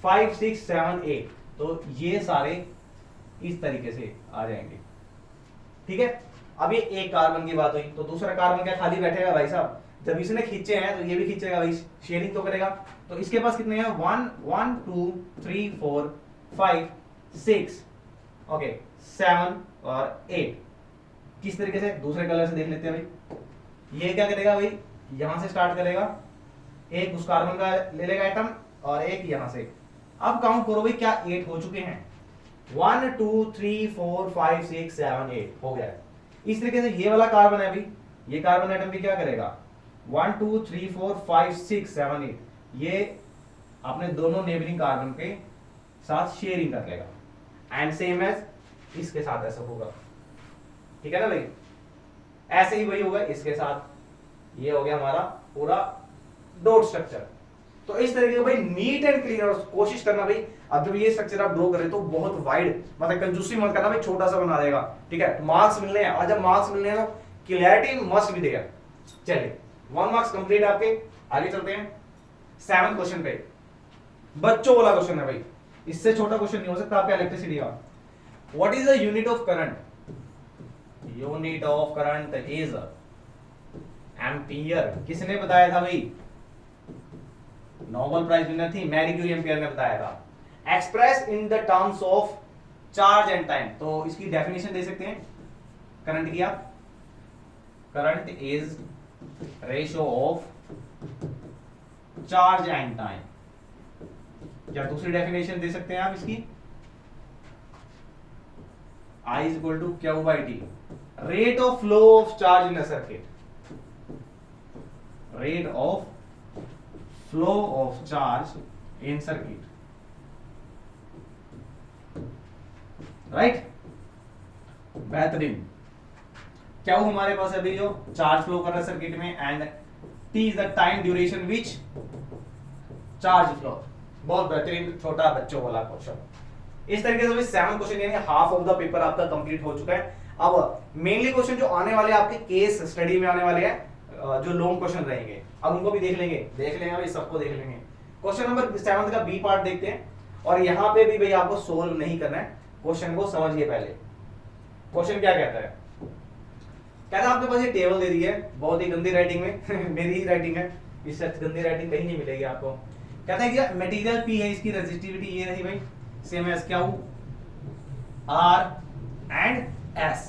[SPEAKER 1] 5 6 7 8। तो ये सारे इस तरीके से आ जाएंगे, ठीक है। अब ये एक कार्बन की बात हुई, तो दूसरा कार्बन क्या खाली बैठेगा भाई साहब? जब इसने खींचे हैं तो ये भी खींचेगा भाई, शेयरिंग तो करेगा। तो इसके पास कितने हैं? 1 1 2 3 4 5 6 ओके 7 और 8। किस तरीके से? दूसरे कलर से देख लेते हैं भाई। ये क्या करेगा भाई? यहां से स्टार्ट करेगा, एक उस कार्बन का ले लेगा एटम और एक यहां से। अब काउंट करो भाई, क्या 8 हो चुके हैं? 1 2 3 4 5 6 7 8 हो गया। इस तरीके से ये वाला कार्बन है भाई, ये कार्बन एटम भी क्या करेगा? 1 2 3 4 5 6 7 8 ये अपने दोनों नेबरिंग कार्बन के साथ शेयरिंग कर लेगा। एंड सेम एज इसके साथ ऐसा होगा, ठीक है ना भाई। ऐसे ही वही होगा इसके साथ। ये हो गया हमारा पूरा डॉट स्ट्रक्चर। तो इस तरीके से भाई नीट एंड क्लियर कोशिश करना भाई। अब जब ये स्ट्रक्चर आप ड्रॉ करें तो बहुत वाइड, मतलब कंजूसी मत करना भाई, छोटा सा बना देगा, ठीक है। मार्क्स मिलने हैं, और जब मार्क्स मिलने हैं तो क्लैरिटी मस्ट बी देयर। चलिए 1 मार्क्स कंप्लीट आपके। आगे चलते हैं 7th क्वेश्चन पे। बच्चों वाला क्वेश्चन है भाई, इससे छोटा क्वेश्चन नहीं हो सकता आपका इलेक्ट्रिसिटी का। What is the unit of current? Unit of current is ampere. किसने बताया था भाई? नोबेल प्राइज विनर थी मैरी क्यूरी, एम्पियर ने बताया था। Express in the terms of charge and time. तो इसकी डेफिनेशन दे सकते हैं करंट की आप। Current is ratio of charge and time. या दूसरी डेफिनेशन दे सकते हैं आप इसकी, I is equal to Q by T, rate of flow of charge in a circuit, rate of flow of charge in circuit, right? बेहतरीन। क्या वो हमारे पास अभी जो चार्ज फ्लो कर रहा है सर्किट में, and T is the time duration which charge flow। बहुत बेहतरीन, छोटा बच्चों वाला क्वेश्चन। इस तरीके से 7 क्वेश्चन यानी हाफ ऑफ द पेपर आपका कंप्लीट हो चुका है। अब मेनली क्वेश्चन जो आने वाले आपके केस स्टडी में आने वाले हैं, जो लॉन्ग क्वेश्चन रहेंगे, अब उनको भी देख लेंगे भाई, सबको देख लेंगे। क्वेश्चन नंबर 7 का बी पार्ट देखते हैं। और यहाँ पे भी भाई आपको सोल्व नहीं करना है, क्वेश्चन को समझिए पहले। क्वेश्चन क्या कहता है? कहता है आपके पास ये टेबल दे दी है, बहुत ही गंदी राइटिंग में मेरी ही राइटिंग है, इससे गंदी राइटिंग कहीं नहीं मिलेगी आपको। कहता है कि मटेरियल पी है, इसकी रेजिस्टिविटी ये रही भाई, सेम एज क्या हूं R एंड S,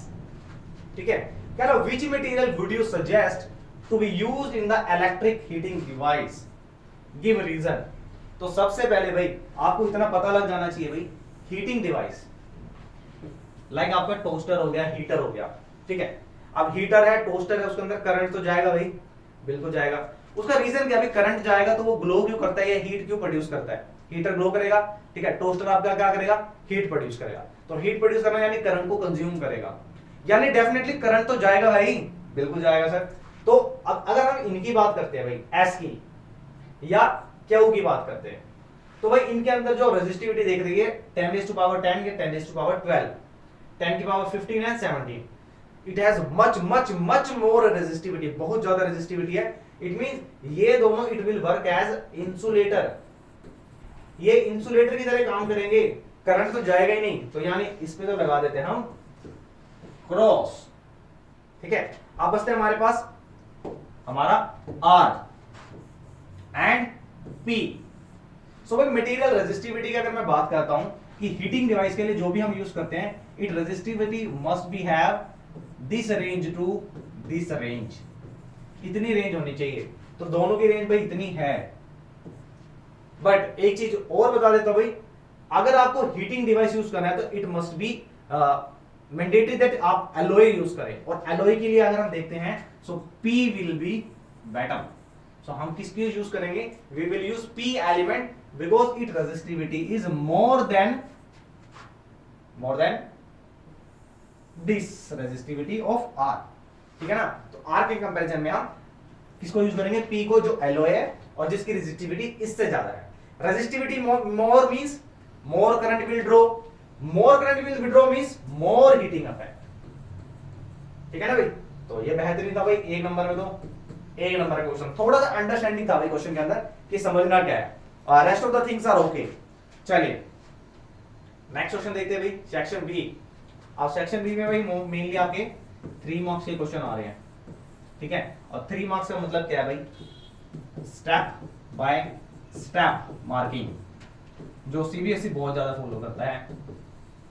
[SPEAKER 1] ठीक है। कह रहा which material would you suggest to be used in the electric heating device, give reason. तो सबसे पहले भाई आपको इतना पता लग जाना चाहिए भाई, हीटिंग डिवाइस लाइक आपका टोस्टर हो गया, हीटर हो गया, ठीक है। अब हीटर है, टोस्टर है, उसके अंदर करंट तो जाएगा भाई, बिल्कुल जाएगा। उसका रीजन क्या? अभी करंट जाएगा तो वो ग्लो क्यों करता है या हीट क्यों प्रोड्यूस करता है? हीटर ग्लो करेगा, ठीक है। टोस्टर आपका क्या करेगा? हीट प्रोड्यूस करेगा। तो हीट प्रोड्यूस करना यानी करंट को कंज्यूम करेगा, यानी डेफिनेटली करंट तो जाएगा भाई, बिल्कुल जाएगा सर। तो अब अगर हम इनकी बात करते हैं भाई, एस की या क्यू की बात करते हैं, तो भाई इनके अंदर जो रेजिस्टिविटी देख रही है 10 to power 10 या 10 to power 12, 10 की power 15 and 17, it has much much much more resistivity, बहुत ज्यादा रेजिस्टिविटी है। इट मींस ये दोनों it will work as insulator, ये इंसुलेटर की तरह काम करेंगे, करंट तो जाएगा ही नहीं, तो यानी इस पे तो लगा देते हैं हम क्रॉस। ठीक है, अब बचते हैं हमारे पास हमारा R एंड P। सो भाई मटेरियल रेजिस्टिविटी की अगर मैं बात करता हूं कि हीटिंग डिवाइस के लिए जो भी हम यूज करते हैं, it resistivity must be have this range to this range, इतनी रेंज होनी चाहिए, तो दोनों की रेंज भाई इतनी है। बट एक चीज और बता देता हूं भाई, अगर आपको हीटिंग डिवाइस यूज करना है तो it must be mandatory that आप एलॉय यूज करें, और एलॉय के लिए अगर हम देखते हैं so P will be better. So हम किसकी यूज करेंगे, we will use P element because it resistivity is more than this resistivity of R। ठीक है ना, तो R के कंपैरिजन में हम किसको यूज करेंगे, P को, जो एलॉय है और जिसकी रेजिस्टिविटी इससे ज्यादा है। Resistivity more means more current will draw, more current will withdraw means more heating effect. ठीक है ना भाई, तो ये बेहतरीन था भाई, एक नंबर में तो एक नंबर का क्वेश्चन, थोड़ा सा अंडरस्टैंडिंग था भाई क्वेश्चन के अंदर कि समझना क्या है, और rest of the things are okay. चलिए नेक्स्ट क्वेश्चन देखते हैं भाई, सेक्शन बी। अब सेक्शन बी में भाई मेनली आपके 3 मार्क्स के क्वेश्चन आ रहे हैं। ठीक है, और 3 मार्क्स का मतलब क्या है भाई, स्टेप बाय स्टेप मार्किंग, जो सीबीएसई बहुत ज्यादा फॉलो करता है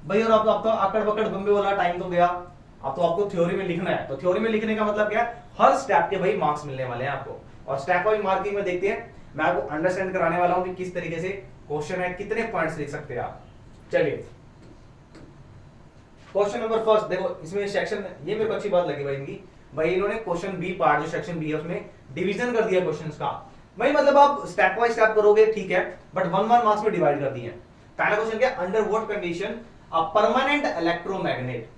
[SPEAKER 1] भाई। और अब तो आकड़ बकड़ बम्बे वाला टाइम तो गया, अब तो आपको थ्योरी में लिखना है, तो थ्योरी में लिखने का मतलब क्या है, हर स्टेप के भाई मार्क्स मिलने वाले हैं आपको। और स्टेप वाइज मार्किंग में देखते हैं, मैं आपको अंडरस्टैंड कराने वाला हूं कि किस तरीके से क्वेश्चन है, कितने पॉइंट्स लिख सकते हैं आप। चलिए क्वेश्चन नंबर फर्स्ट देखो, इसमें सेक्शन, ये मेरे को अच्छी बात लगी भाई इनकी, भाई इन्होंने क्वेश्चन बी पार्ट, जो सेक्शन बी है उसमें डिवीजन कर दिया क्वेश्चंस का। भाई मतलब आप स्टेप बाय स्टेप करोगे ठीक है, बट 1 मार्क्स में डिवाइड कर दिए। पहला क्वेश्चन क्या, under what condition a permanent electromagnet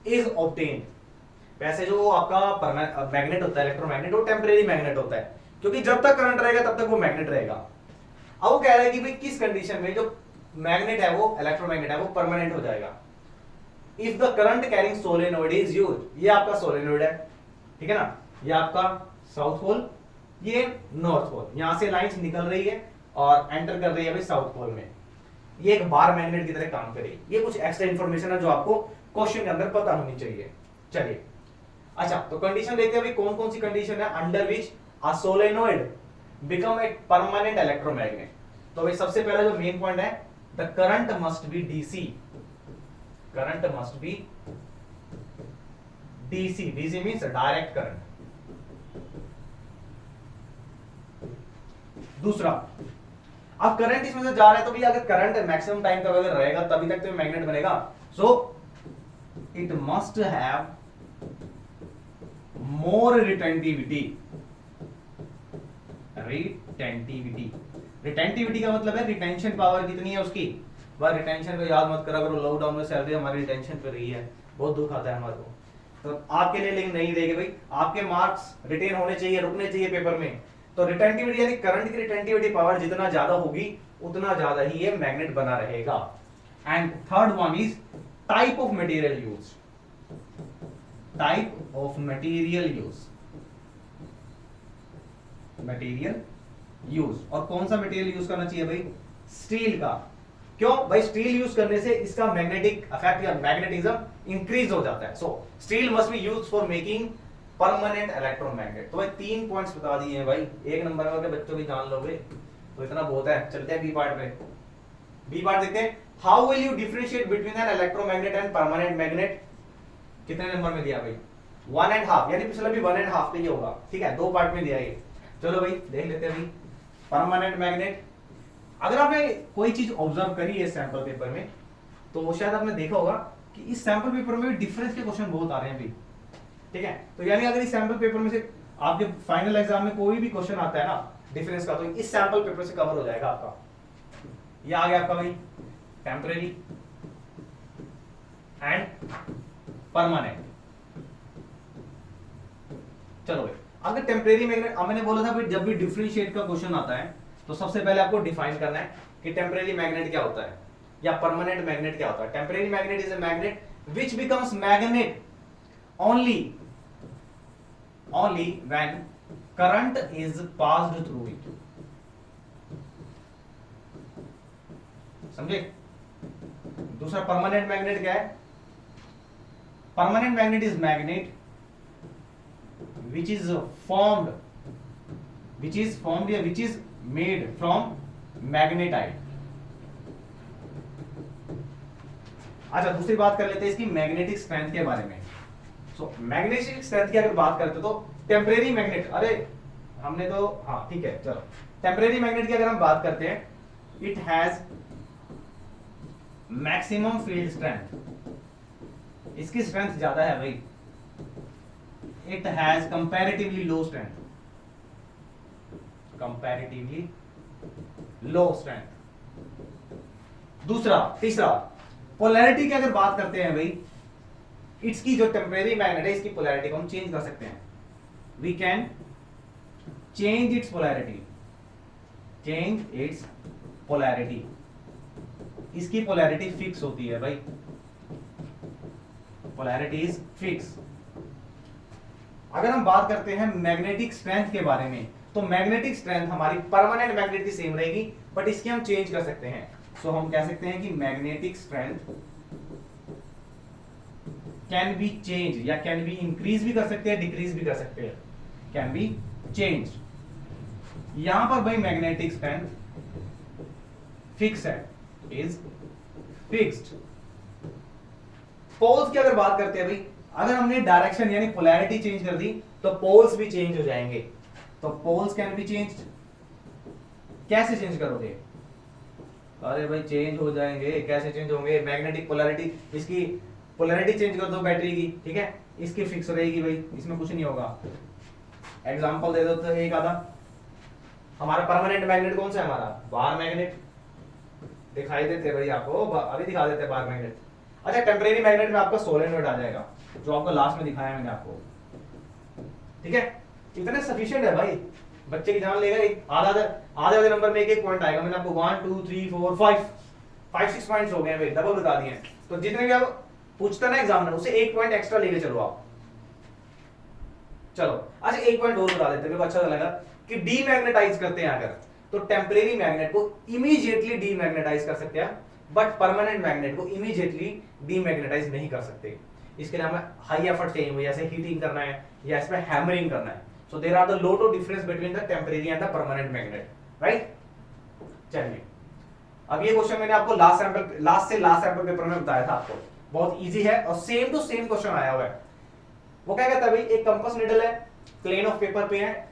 [SPEAKER 1] is obtained. वैसे जो आपका मैग्नेट होता है, इलेक्ट्रोमैग्नेट, वो टेम्परेरी मैग्नेट होता है, क्योंकि जब तक करंट रहेगा तब तक वो मैग्नेट रहेगा। अब वो कह रहा है कि भाई किस कंडीशन में जो मैग्नेट है, वो इलेक्ट्रोमैग्नेट है, वो परमानेंट हो जाएगा। If the current carrying solenoid is used, ये आपका सोलेनोइड है, ठीक है ना, ये आपका साउथ पोल, ये नॉर्थ पोल, यहां से लाइंस निकल रही है और एंटर कर रही है भाई साउथ पोल में, ये एक बार मैग्नेट की तरह काम करेगी। ये कुछ एक्स्ट्रा इंफॉर्मेशन है जो आपको क्वेश्चन के अंदर पता होनी चाहिए। चलिए अच्छा, तो कंडीशन देखते हैं भाई, कौन कौन सी कंडीशन है under which a solenoid become a permanent electromagnet. तो भाई सबसे पहला जो मेन पॉइंट है, the current must be DC, current must be DC, DC means direct current. दूसरा, अब करंट इसमें से जा रहा है, तो भी अगर करंट मैक्सिमम टाइम तक अगर रहेगा तभी तक तो मैग्नेट बनेगा। So it must have more retentivity, retentivity, retentivity का मतलब है रिटेंशन पावर कितनी है उसकी। वह रिटेंशन को याद मत करा करो, लॉकडाउन में सैलरी हमारी रिटेंशन पे रही है, बहुत दुख आता है हमारे को। तो आपके लिए लेकिन नहीं देंगे भाई, आपके मार्क्स रिटेन होने चाहिए, रुकने चाहिए पेपर में। तो रिटेंटिविटी यानी करंट की रिटेंटिविटी पावर जितना ज्यादा होगी उतना ज्यादा ही ये मैग्नेट बना रहेगा। And third one is type of material use, type of material use, material use, और कौन सा मटेरियल यूज करना चाहिए भाई, स्टील का। क्यों भाई, स्टील यूज करने से इसका मैग्नेटिक इफेक्ट या मैग्नेटिज्म इंक्रीज हो जाता है। सो steel must be used for making permanent electromagnet. तो भाई 3 पॉइंट्स बता दिए हैं भाई, एक नंबर वाले बच्चों की जान लोगे तो इतना बहुत है। चलते हैं बी पार्ट पे। बी पार्ट देखते हैं, how will you differentiate between an electromagnet and permanent magnet. कितने नंबर में दिया भाई, 1.5, यानी पिछला भी 1.5 पे ही होगा। ठीक है, 2 पार्ट में दिया ये। चलो भाई देख लेते हैं भाई, परमानेंट मैग्नेट। अगर आपने कोई चीज ऑब्जर्व करी है सैंपल पेपर में, तो शायद आपने देखा होगा कि इस सैंपल पेपर में डिफरेंस के क्वेश्चन बहुत आ रहे हैं भाई। ठीक है, तो यानी अगर इस सैंपल पेपर में से आपके फाइनल एग्जाम में कोई भी क्वेश्चन आता है ना डिफरेंस का, तो इस सैंपल पेपर से कवर हो जाएगा आपका। ये आ गया आपका भाई टेम्परेरी एंड परमानेंट। चलो भाई, अगर टेम्परेरी मैग्नेट, मैंने बोला था भाई जब भी डिफरेंशिएट का क्वेश्चन आता है तो सबसे पहले आपको डिफाइन करना है कि टेम्परेरी मैग्नेट क्या होता है या परमानेंट मैग्नेट क्या होता है। Temporary magnet is a magnet which becomes magnet only when current is passed through it, समझे। दूसरा परमानेंट मैग्नेट क्या है? Permanent magnet is magnet which is formed या which is made from magnetite। अच्छा, दूसरी बात कर लेते हैं इसकी मैग्नेटिक स्ट्रेंथ के बारे में। सो मैग्नेटिक स्ट्रेंथ की अगर बात करते तो टेम्परेरी मैग्नेट, अरे हमने तो हाँ ठीक है चलो, टेम्परेरी मैग्नेट की अगर हम बात करते हैं, it has maximum field strength, इसकी स्ट्रेंथ ज्यादा है भाई। It has comparatively low strength, comparatively low strength. दूसरा, तीसरा पोलैरिटी की अगर बात करते हैं भाई, इसकी जो टेम्परेरी मैग्नेट है इसकी पोलैरिटी को हम चेंज कर सकते हैं। We can change its polarity, change its polarity. इसकी पोलैरिटी फिक्स होती है भाई, पोलैरिटी इज फिक्स। अगर हम बात करते हैं मैग्नेटिक स्ट्रेंथ के बारे में, तो मैग्नेटिक स्ट्रेंथ हमारी परमानेंट मैग्नेट की सेम रहेगी, बट इसकी हम चेंज कर सकते हैं। सो हम कह सकते हैं कि magnetic strength can be change, या कैन बी इंक्रीज भी कर सकते हैं, डिक्रीज भी कर सकते हैं, कैन बी चेंज। यहां पर भाई मैग्नेटिक स्ट्रेंथ फिक्स है, इज फिक्स्ड। पोल्स की अगर बात करते हैं भाई, अगर हमने डायरेक्शन यानी पोलैरिटी चेंज कर दी तो पोल्स भी चेंज हो जाएंगे। तो पोल्स कैन बी चेंज। कैसे चेंज करोगे? अरे भाई चेंज हो जाएंगे, कैसे चेंज होंगे? मैग्नेटिक पोलैरिटी, इसकी पोलैरिटी चेंज कर दो बैटरी की, ठीक है, इसकी फिक्स रहेगी भाई, इसमें कुछ नहीं होगा। एग्जांपल दे दो तो एक आधा। हमारा परमानेंट मैग्नेट कौन सा है? हमारा बार मैग्नेट दिखाई देते भाई आपको, अभी दिखा देते बार मैग्नेट। अच्छा, टेम्परेरी मैग्नेट में आपका सोलेनोइड आ जाएगा, जो आपको लास्ट में दिखाया मैंने आपको, ठीक है। इतने सफिशिएंट है भाई, बच्चे की जान लेगा। आधे नंबर में एक पॉइंट आएगा। मैंने आपको 1 2 3 4 5 6 पॉइंट्स हो गए भाई, डबल बता दिए। तो जितने भी आप पूछता ना एग्जाम में, उसे एक पॉइंट एक्स्ट्रा लेके चलो आप। चलो अच्छा, एक पॉइंट और बता देते हैं, मेरे को अच्छा लगा कि डीमैग्नेटाइज करते हैं अगर, तो टेम्परेरी मैग्नेट को इमीडिएटली डीमैग्नेटाइज कर सकते हैं, बट परमानेंट मैग्नेट को इमीडिएटली डीमैग्नेटाइज नहीं कर सकते। इसके लिए हमें हाई एफर्ट चाहिए, जैसे हीटिंग करना है या इसमें हैमरिंग करना है। So there are the lot of difference between the temporary and the permanent magnet, right. चलिए, अब ये क्वेश्चन मैंने आपको लास्ट सैंपल पेपर में बताया था आपको, बहुत इजी है और सेम टू सेम क्वेश्चन आया हुआ है। वो क्या कहता है भाई, एक कंपास निडल है, प्लेन ऑफ पेपर पे है,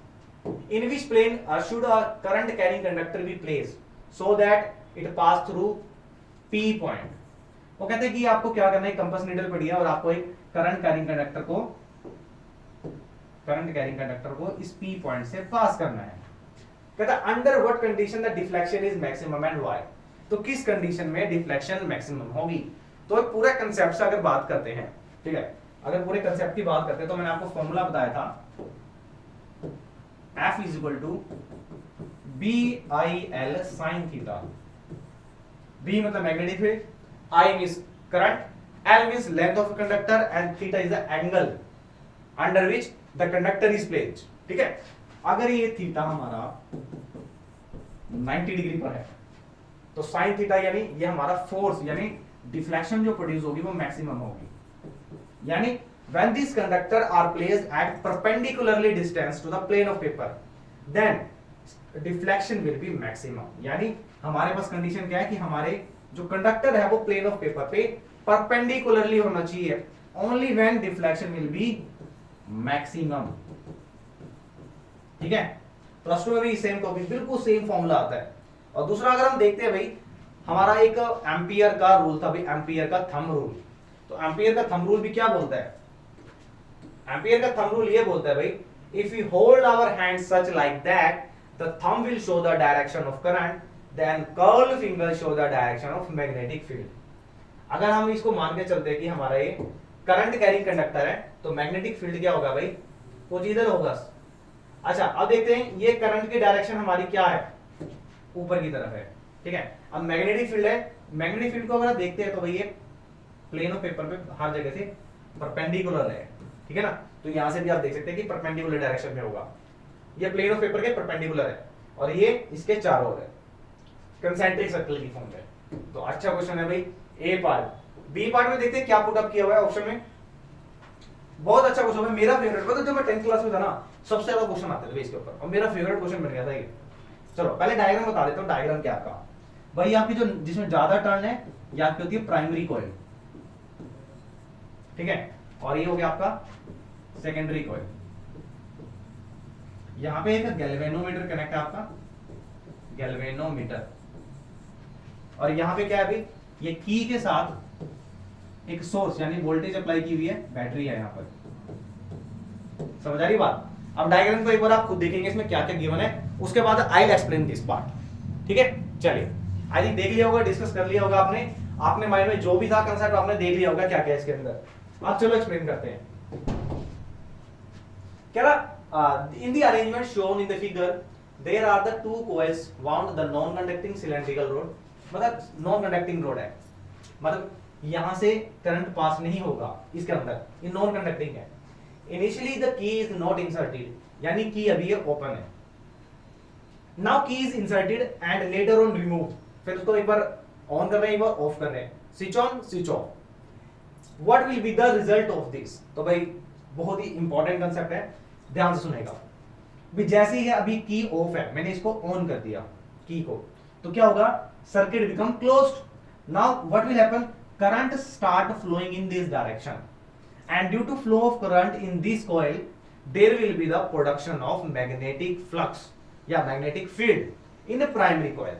[SPEAKER 1] in which plane should a current carrying conductor be placed so that it pass through P point. वो कहते हैं कि आपको क्या करना है, कंपास निडल पड़ी है और आपको एक करंट कैरिंग कंडक्टर को इस P पॉइंट से पास करना है। कहता है under what condition the deflection is maximum and why. तो किस कंडीशन में डिफ्लेक्शन मैक्सिमम होगी। तो पूरे कंसेप्ट से अगर बात करते हैं, ठीक है, अगर पूरे कंसेप्ट की बात करते हैं तो मैंने आपको फॉर्मूला बताया था, F is equal to BIL sin theta. B मतलब magnetic field, I means current, L means length of conductor and theta is the angle under which the conductor is placed, ठीक है। अगर ये थीटा हमारा 90 degree पर है तो sin theta यानी ये हमारा फोर्स यानी डिफ्लेक्शन जो प्रोड्यूस होगी वो मैक्सिमम होगी। यानी when these conductor are placed at perpendicularly distance to the plane of paper then deflection will be maximum। यानी हमारे पास कंडीशन क्या है कि हमारे जो कंडक्टर है वो प्लेन ऑफ पेपर पे परपेंडिकुलरली होना चाहिए, only when deflection will be maximum, ठीक है। प्लस टू में भी सेम टॉपिक, बिल्कुल सेम फॉर्मूला आता है। और दूसरा अगर हम देखते हैं भाई, हमारा एक एम्पियर का रूल था भाई, एम्पियर का थंब रूल। तो एम्पियर का थंब रूल भी क्या बोलता है, एम्पियर का थंब रूल ये बोलता है भाई, if we hold our hand such like that the thumb will show the direction of current, then curl finger show the direction of magnetic field। अगर हम इसको मान के चलते हैं कि हमारा ये करंट कैरिंग कंडक्टर है तो मैग्नेटिक फील्ड क्या होगा भाई, वो इधर होगा। अच्छा, अब देखते हैं ये करंट की डायरेक्शन हमारी क्या है, ऊपर की तरफ है, ठीक है। अब मैग्नेटिक फील्ड है, मैग्नेटिक फील्ड को अगर देखते हैं तो भाई ये प्लेन ऑफ पेपर पे हर जगह से परपेंडिकुलर है, ठीक है ना। तो यहां से भी आप देख सकते हैं कि परपेंडिकुलर डायरेक्शन में होगा। ये प्लेन ऑफ पेपर के परपेंडिकुलर है और ये इसके चारों ओर है, कंसेंट्रिक सर्कल की फॉर्म है, तो अच्छा क्वेश्चन है भाई ए पार्ट। बी पार्ट में देखते हैं क्या पुट अप किया हुआ है ऑप्शन में। बहुत अच्छा क्वेश्चन है, मेरा फेवरेट। मतलब जब मैं 10th क्लास में था ना, सबसे ज्यादा क्वेश्चन आते थे इसके ऊपर, और मेरा फेवरेट क्वेश्चन बन गया था ये। चलो पहले डायग्राम बता देता हूँ। डायग्राम क्या आपका भाई, आपकी जो जिसमें ज्यादा टर्न है ये आपकी होती है प्राइमरी कॉइल, ठीक है, और ये हो गया आपका सेकेंडरी कॉइल। यहां पे एक गैल्वेनोमीटर कनेक्ट है आपका, गैल्वेनोमीटर। और यहां पे क्या है भाई, ये की के साथ एक सोर्स यानी वोल्टेज अप्लाई की हुई है, बैटरी है यहां पर। समझ आ रही बात? अब डायग्राम को एक बार आप खुद देखेंगे इसमें क्या क्या गिवन है, उसके बाद I will explain this part, ठीक है। चलिए, आई थिंक देख लिया होगा, डिस्कस कर लिया होगा आपने, आपने माइंड में जो भी था कंसेप्ट आपने देख लिया होगा क्या क्या है इसके अंदर। अब चलो एक्सप्लेन करते हैं। क्या ना, in the arrangement shown in the figure there are the two coils wound the non conducting cylindrical rod. मतलब नॉन कंडक्टिंग रोड है, मतलब यहां से करंट पास नहीं होगा इसके अंदर, ये नॉन कंडक्टिंग है। Initially the key is not inserted, यानी की अभी ये ओपन है। नाउ की is inserted and later on remove. फिर उसको एक बार ऑन कर रहे हैं, एक बार ऑफ कर रहे हैं, switch on switch of. What will be the result of this? तो भाई बहुत ही इंपॉर्टेंट कंसेप्ट है, ध्यान से सुनेगा। भी जैसे ही अभी की ऑफ है, मैंने इसको ऑन कर दिया की को, तो क्या होगा, circuit become closed. Now what will happen, current start flowing in this direction and due to flow of current in this coil there will be the production of magnetic flux या magnetic field in the primary coil।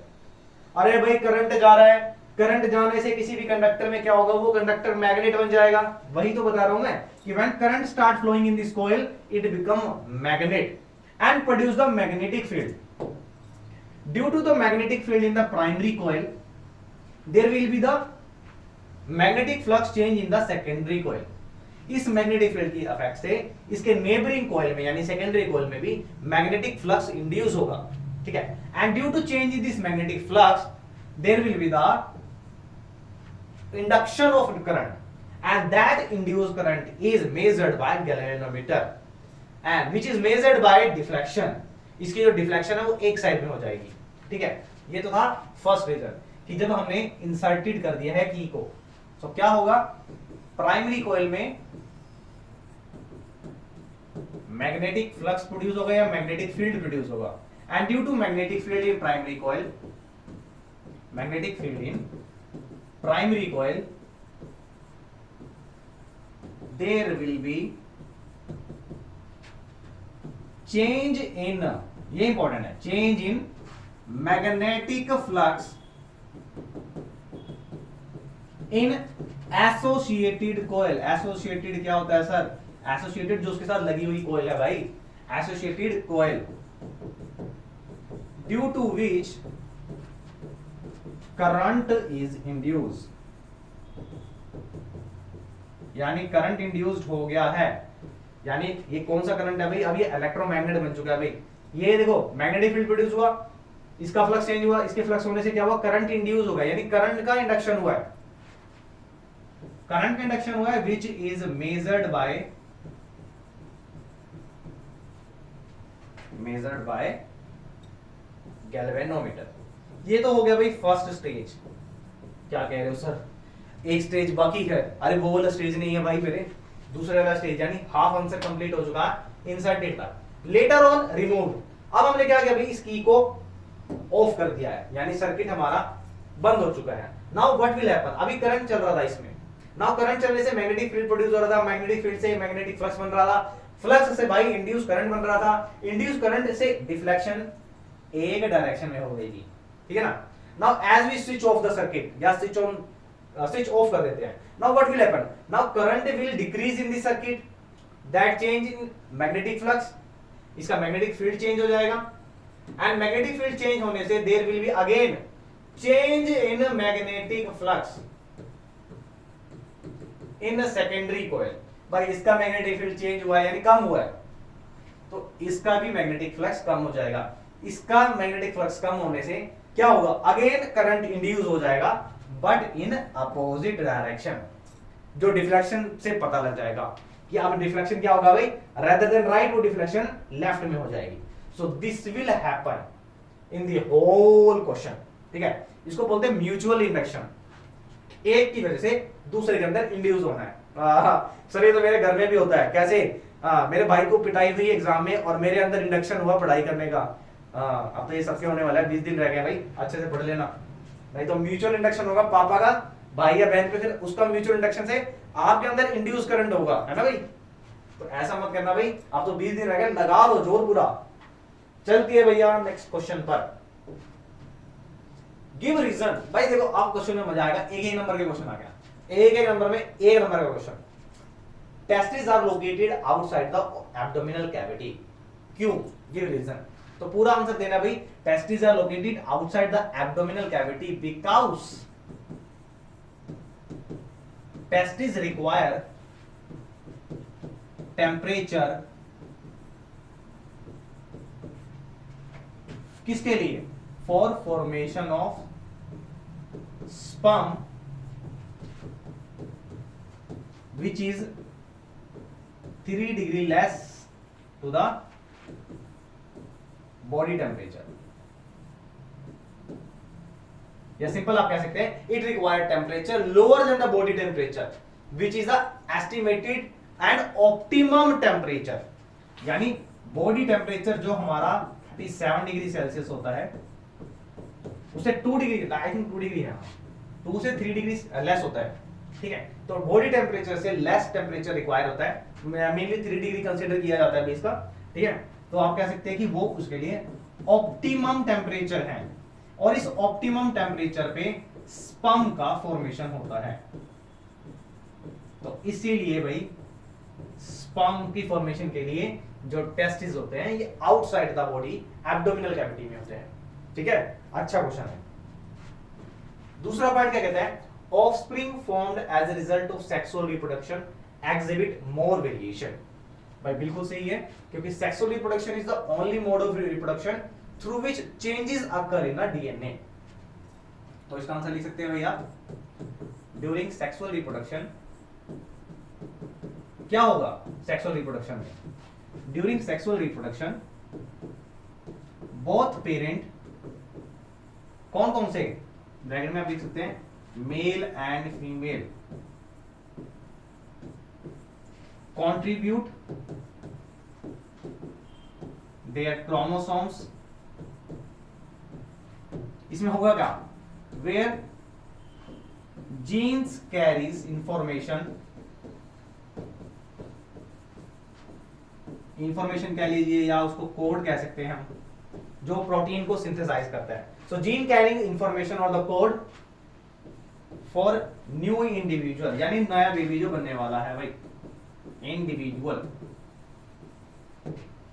[SPEAKER 1] अरे भाई current जा रहा है, current जाने से किसी भी कंडक्टर में क्या होगा, वो कंडक्टर मैग्नेट बन जाएगा। वही तो बता रहा हूं मैं कि when current start flowing in this coil it become magnet and produce the magnetic field। due to the magnetic field in the primary coil there will be the magnetic flux change in the secondary coil। इस magnetic field की effect से इसके neighbouring coil में यानी secondary coil में भी magnetic flux induce होगा, ठीक है। And due to change in this magnetic flux there will be the induction of current and that induced current is measured by galvanometer and which is measured by deflection. इसकी जो deflection है वो एक side में हो जाएगी, ठीक है। ये तो था फर्स्ट रीजन कि जब हमने इंसर्टेड कर दिया है की को, तो क्या होगा, प्राइमरी कॉइल में मैग्नेटिक फ्लक्स प्रोड्यूस होगा या मैग्नेटिक फील्ड प्रोड्यूस होगा। And due to magnetic field in primary coil, magnetic field in primary coil there will be change in, ये इंपॉर्टेंट है, change in magnetic flux in associated coil. Associated क्या होता है sir, associated जो उसके साथ लगी हुई कॉइल है भाई, associated coil. Due to which current is induced, यानी करंट इंड्यूस्ड हो गया है। यानी ये कौन सा करंट है भाई, अब ये इलेक्ट्रोमैग्नेट बन चुका है भाई। ये देखो मैग्नेटिक फील्ड प्रोड्यूस हुआ, इसका फ्लक्स चेंज हुआ, इसके फ्लक्स होने से क्या हुआ, करंट इंड्यूस होगा, यानी करंट का इंडक्शन हुआ है, करंट का इंडक्शन हुआ है, which is measured by galvanometer. ये तो हो गया भाई फर्स्ट स्टेज। क्या कह रहे हो सर, एक स्टेज बाकी है? अरे वो वाला स्टेज नहीं है भाई मेरे, दूसरे वाला स्टेज, यानी हाफ आंसर कंप्लीट हो चुका है इंसर्टेड का। Later on remove. अब हमने क्या किया भाई, इस की को ऑफ कर दिया है, यानी सर्किट हमारा बंद हो चुका है। नाउ व्हाट विल हैपन, अभी करंट चल रहा था इसमें, नाउ करंट चलने से मैग्नेटिक फील्ड प्रोड्यूस हो रहा था, मैग्नेटिक फील्ड से मैग्नेटिक फ्लक्स बन रहा था, फ्लक्स से भाई इंड्यूस करंट बन रहा था, इंड्यूस करंट से डिफ्लेक्शन एक डायरेक्शन में हो गई थी, ठीक है ना। Now as we switch off the circuit या स्विच ऑन, स्विच ऑफ कर देते हैं, now what will happen, now current will decrease in the circuit, that change in magnetic flux, इसका मैग्नेटिक फील्ड चेंज हो जाएगा, एंड मैग्नेटिक फील्ड चेंज होने से there will be again change in magnetic flux in secondary coil. भाई इसका magnetic field change हुआ है यानी कम हुआ है, तो इसका भी मैग्नेटिक फ्लक्स कम हो जाएगा। इसका मैग्नेटिक फ्लक्स कम होने से क्या होगा, अगेन करंट इंड्यूस हो जाएगा बट इन अपोजिट डायरेक्शन। जो डिफ्लेक्शन से पता लग जाएगा कि अब डिफ्लेक्शन क्या होगा भाई, रेदर देन राइट वो डिफ्लेक्शन लेफ्ट में हो जाएगी। So this will happen in the whole question. ठीक है, इसको बोलते हैं म्यूचुअल इंडक्शन। एक की वजह से दूसरे के अंदर इंड्यूस होना है। सर ये तो मेरे घर में भी होता है। कैसे? मेरे भाई को पिटाई हुई एग्जाम में और मेरे अंदर इंडक्शन हुआ पढ़ाई करने का। अब तो ये सबके होने वाला है, 20 दिन रह गए भाई, अच्छे से पढ़ लेना। नहीं तो म्यूचुअल इंडक्शन होगा पापा का भाई या बहन पे, फिर उसका म्यूचुअल इंडक्शन से आपके अंदर इंड्यूस करंट होगा, है ना भाई। तो ऐसा मत करना भाई, आप तो 20 दिन रह गए, लगा दो जोर पूरा। चलती है भैया नेक्स्ट क्वेश्चन पर। Give reason. भाई देखो आप क्वेश्चन में मजा आएगा, एक नंबर के क्वेश्चन आ गया, एक नंबर में एक नंबर का question. Testis are located outside the abdominal cavity. क्यों? Give reason. तो पूरा आंसर देना भाई, testis are located outside the abdominal cavity because testis require temperature किसके लिए? For formation of sperm which is 3 degree less to the body temperature। या simple आप कह सकते हैं it required temperature lower than the body temperature which is the estimated and optimum temperature. यानी body temperature जो हमारा 37 डिग्री सेल्सियस होता है उससे 2 डिग्री, आई थिंक 2 डिग्री है, 2 से 3 डिग्री लेस होता है, ठीक है। तो बॉडी टेम्परेचर से लेस टेम्परेचर रिक्वायर होता है, मेनली 3 डिग्री कंसीडर किया जाता है बेस का, ठीक है। तो आप कह सकते हैं कि वो उसके लिए ऑप्टिमम टेम्परेचर है, और इस ऑप्टिमम टेम्परेचर पे स्पर्म का फॉर्मेशन होता है। तो इसीलिए भाई स्पर्म की फॉर्मेशन के लिए जो टेस्टिस होते हैं ये outside the body abdominal cavity में होते हैं, ठीक है। अच्छा क्वेश्चन है। दूसरा पॉइंट क्या कहता है? Offspring formed as a result of sexual reproduction exhibit more variation. भाई बिल्कुल सही है, क्योंकि sexual reproduction is the only mode of reproduction through which changes occur in the DNA. तो इसका आंसर लिख सकते हैं भैया, ड्यूरिंग सेक्सुअल रिप्रोडक्शन क्या होगा? सेक्सुअल रिप्रोडक्शन में, during sexual reproduction both parent, कौन कौन से, ब्रैकेट में आप लिख सकते हैं male and female, contribute their chromosomes. इसमें होगा क्या? Where genes carries information, information कह लीजिए या उसको कोड कह सकते हैं हम, जो प्रोटीन को सिंथेसाइज करता है। सो जीन कैरिंग इंफॉर्मेशन और the code for new individual, यानी नया बेबी जो बनने वाला है भाई, इंडिविजुअल,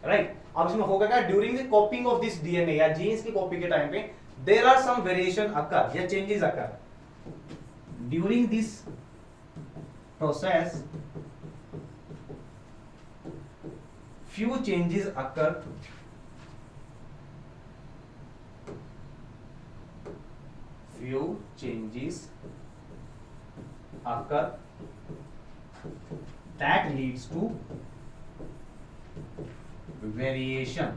[SPEAKER 1] राइट। अब इसमें होगा क्या? During the कॉपिंग of this DNA या जीन्स की कॉपी के टाइम पे देयर आर सम वेरिएशन अकर या changes occur. During this process few changes occur that leads to variation.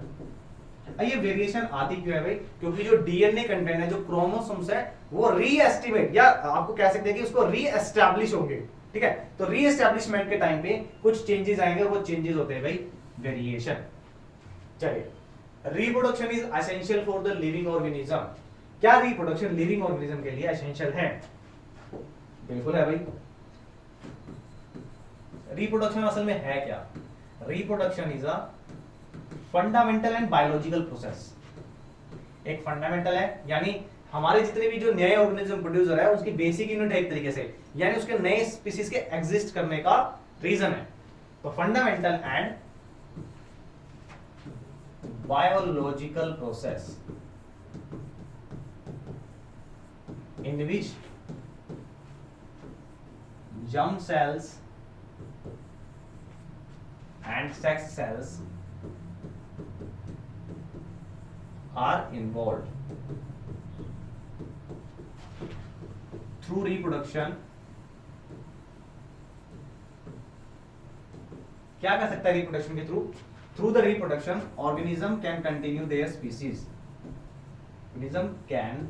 [SPEAKER 1] ये वेरिएशन आती क्यों है भाई? क्योंकि जो डीएनए कंटेंट है, जो क्रोमोसोम्स है, वो रीएस्टिमेट या आपको कह सकते हैं कि उसको रीएस्टैब्लिश होंगे, ठीक है। तो रीएस्टैब्लिशमेंट के टाइम पे कुछ चेंजेस आएंगे, वो चेंजेस होते हैं भाई वेरिएशन। चलिए, reproduction is essential for the living organism. क्या रिप्रोडक्शन लिविंग ऑर्गेनिज्म के लिए एसेंशियल है? बिल्कुल है भाई। रिप्रोडक्शन असल में है क्या? Reproduction is a fundamental and biological process. एक फंडामेंटल है, यानी हमारे जितने भी जो नए ऑर्गेनिज्म प्रोड्यूसर है उसकी बेसिक यूनिट है एक तरीके से, यानी उसके नए स्पीसीज के एग्जिस्ट करने का रीजन है। तो fundamental and biological process in which germ cells and sex cells are involved through reproduction। क्या कर सकता है रिप्रोडक्शन के through? Through the reproduction organism can continue their species. Organism can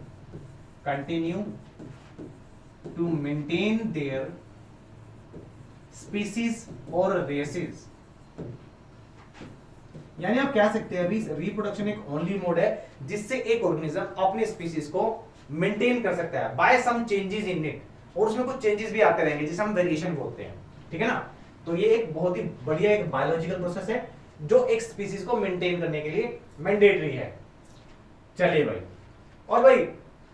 [SPEAKER 1] continue to maintain their species और races. यानी आप कह सकते हैं अभी रिप्रोडक्शन एक ओनली मोड है जिससे एक ऑर्गेनिज्म अपने स्पीसीज को मेंटेन कर सकता है by some changes in it, और उसमें कुछ चेंजेस भी आते रहेंगे जिसे हम वेरिएशन बोलते हैं, ठीक है ना। तो ये एक बहुत ही बढ़िया एक बायोलॉजिकल प्रोसेस है जो एक स्पीसीज को मेंटेन करने के लिए मैंडेटरी है। चलिए भाई, और भाई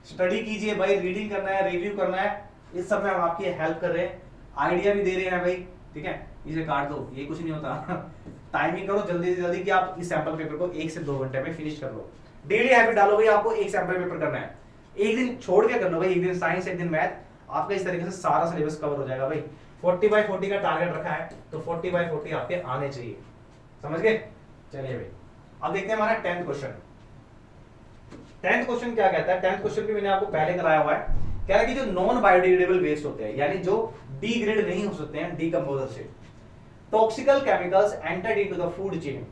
[SPEAKER 1] स्टडी कीजिए भाई, रीडिंग करना है, रिव्यू करना है, इस सब में हम आपकी हेल्प कर रहे हैं, आइडिया भी दे रहे हैं भाई, ठीक है। इसे काट दो, ये कुछ नहीं होता टाइमिंग करो जल्दी से जल्दी कि आप इस सैंपल पेपर को 1 से 2 घंटे में फिनिश कर लो। डेली हैबिट डालो भाई, आपको एक सैंपल पेपर करना है, एक दिन छोड़ के कर लो भाई, एक दिन साइंस एक दिन मैथ, आपका इस तरीके से सारा सिलेबस कवर हो जाएगा भाई। 40/40 का टारगेट रखा है तो 40/40 आपके आने चाहिए, समझ गए। चलिए भाई, अब देखते हैं हमारा 10th क्वेश्चन। 10th क्वेश्चन क्या कहता है, 10th क्वेश्चन भी मैंने आपको पहले कराया हुआ है। कह रहा है कि जो नॉन बायोडिग्रेडेबल वेस्ट होते हैं, यानी जो डिग्रेड नहीं हो सकते हैं डीकंपोजर से, toxical chemicals entered into the food chain,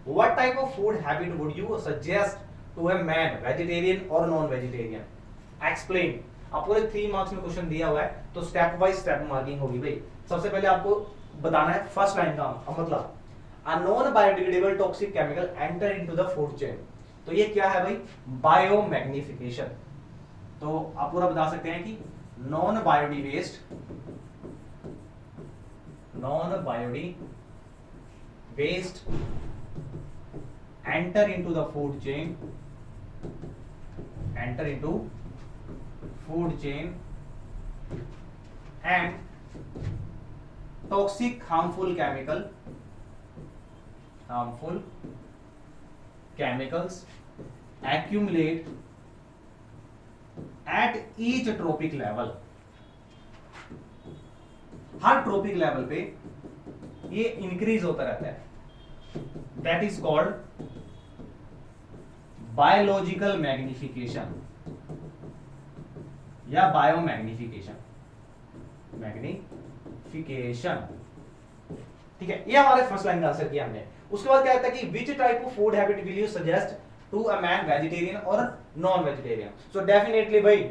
[SPEAKER 1] what type of food habit would you suggest to a man, vegetarian और नॉन वेजिटेरियन, एक्सप्लेन। आपको 3 मार्क्स में क्वेश्चन दिया हुआ है तो स्टेप बाय स्टेप मार्किंग होगी भाई। सबसे पहले आपको बताना है फर्स्ट लाइन का मतलब, a non biodegradable toxic chemical enter into the food chain, तो ये क्या है भाई, बायोमैग्निफिकेशन। तो आप पूरा बता सकते हैं कि नॉन बायोडी waste enter into the food chain, and toxic harmful chemicals accumulate at each tropic level। हर ट्रोपिक लेवल पे ये इंक्रीज होता रहता है, that is called biological magnification या बायोमैग्निफिकेशन, ठीक है। ये हमारे फर्स्ट लाइन का आंसर किया हमने। उसके बाद क्या कहता है कि which type of food habit will you suggest to a man, vegetarian और नॉन वेजिटेरियन। सो डेफिनेटली भाई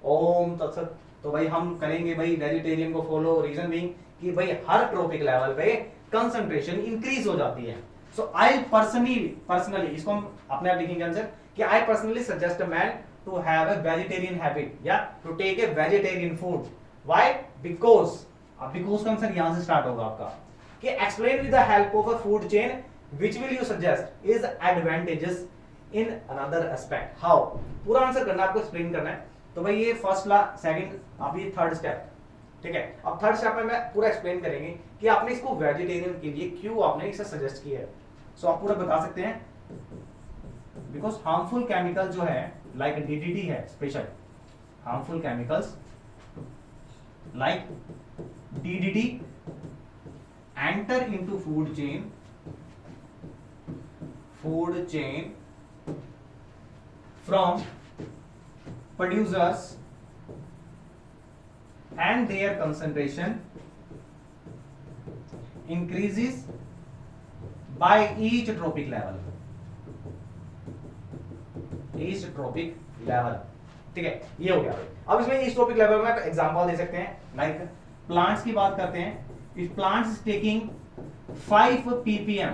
[SPEAKER 1] ओम तत्सत, तो भाई हम करेंगे भाई वेजिटेरियन को फॉलो, रीजन बीइंग कि भाई हर ट्रॉपिक लेवल पे कंसंट्रेशन इंक्रीज हो जाती है। सो आई पर्सनली इसको हम अपने आप लिखेंगे आंसर कि I personally suggest a man to have a vegetarian habit या to take a vegetarian food. Why? Because, अब बिकॉज का आंसर यहां से स्टार्ट होगा आपका कि explain with the help of a food chain which will you suggest is advantages in another aspect. How, पूरा answer करना है आपको, एक्सप्लेन करना है। तो भाई ये फर्स्ट सेकंड, अब ये थर्ड स्टेप, ठीक है। अब थर्ड स्टेप में मैं पूरा एक्सप्लेन करेंगे कि आपने इसको वेजिटेरियन के लिए क्यों आपने इसे सजेस्ट किया है। सो आप पूरा बता सकते हैं, बिकॉज हार्मफुल केमिकल जो है लाइक डीडीटी है, special harmful chemicals like DDT enter into food chain from producers and their concentration increases by each tropic level, ठीक है। ये हो गया भाई। अब इसमें इस ट्रॉपिक लेवल में एग्जांपल दे सकते हैं, लाइक प्लांट्स की बात करते हैं। If plants is taking 5 ppm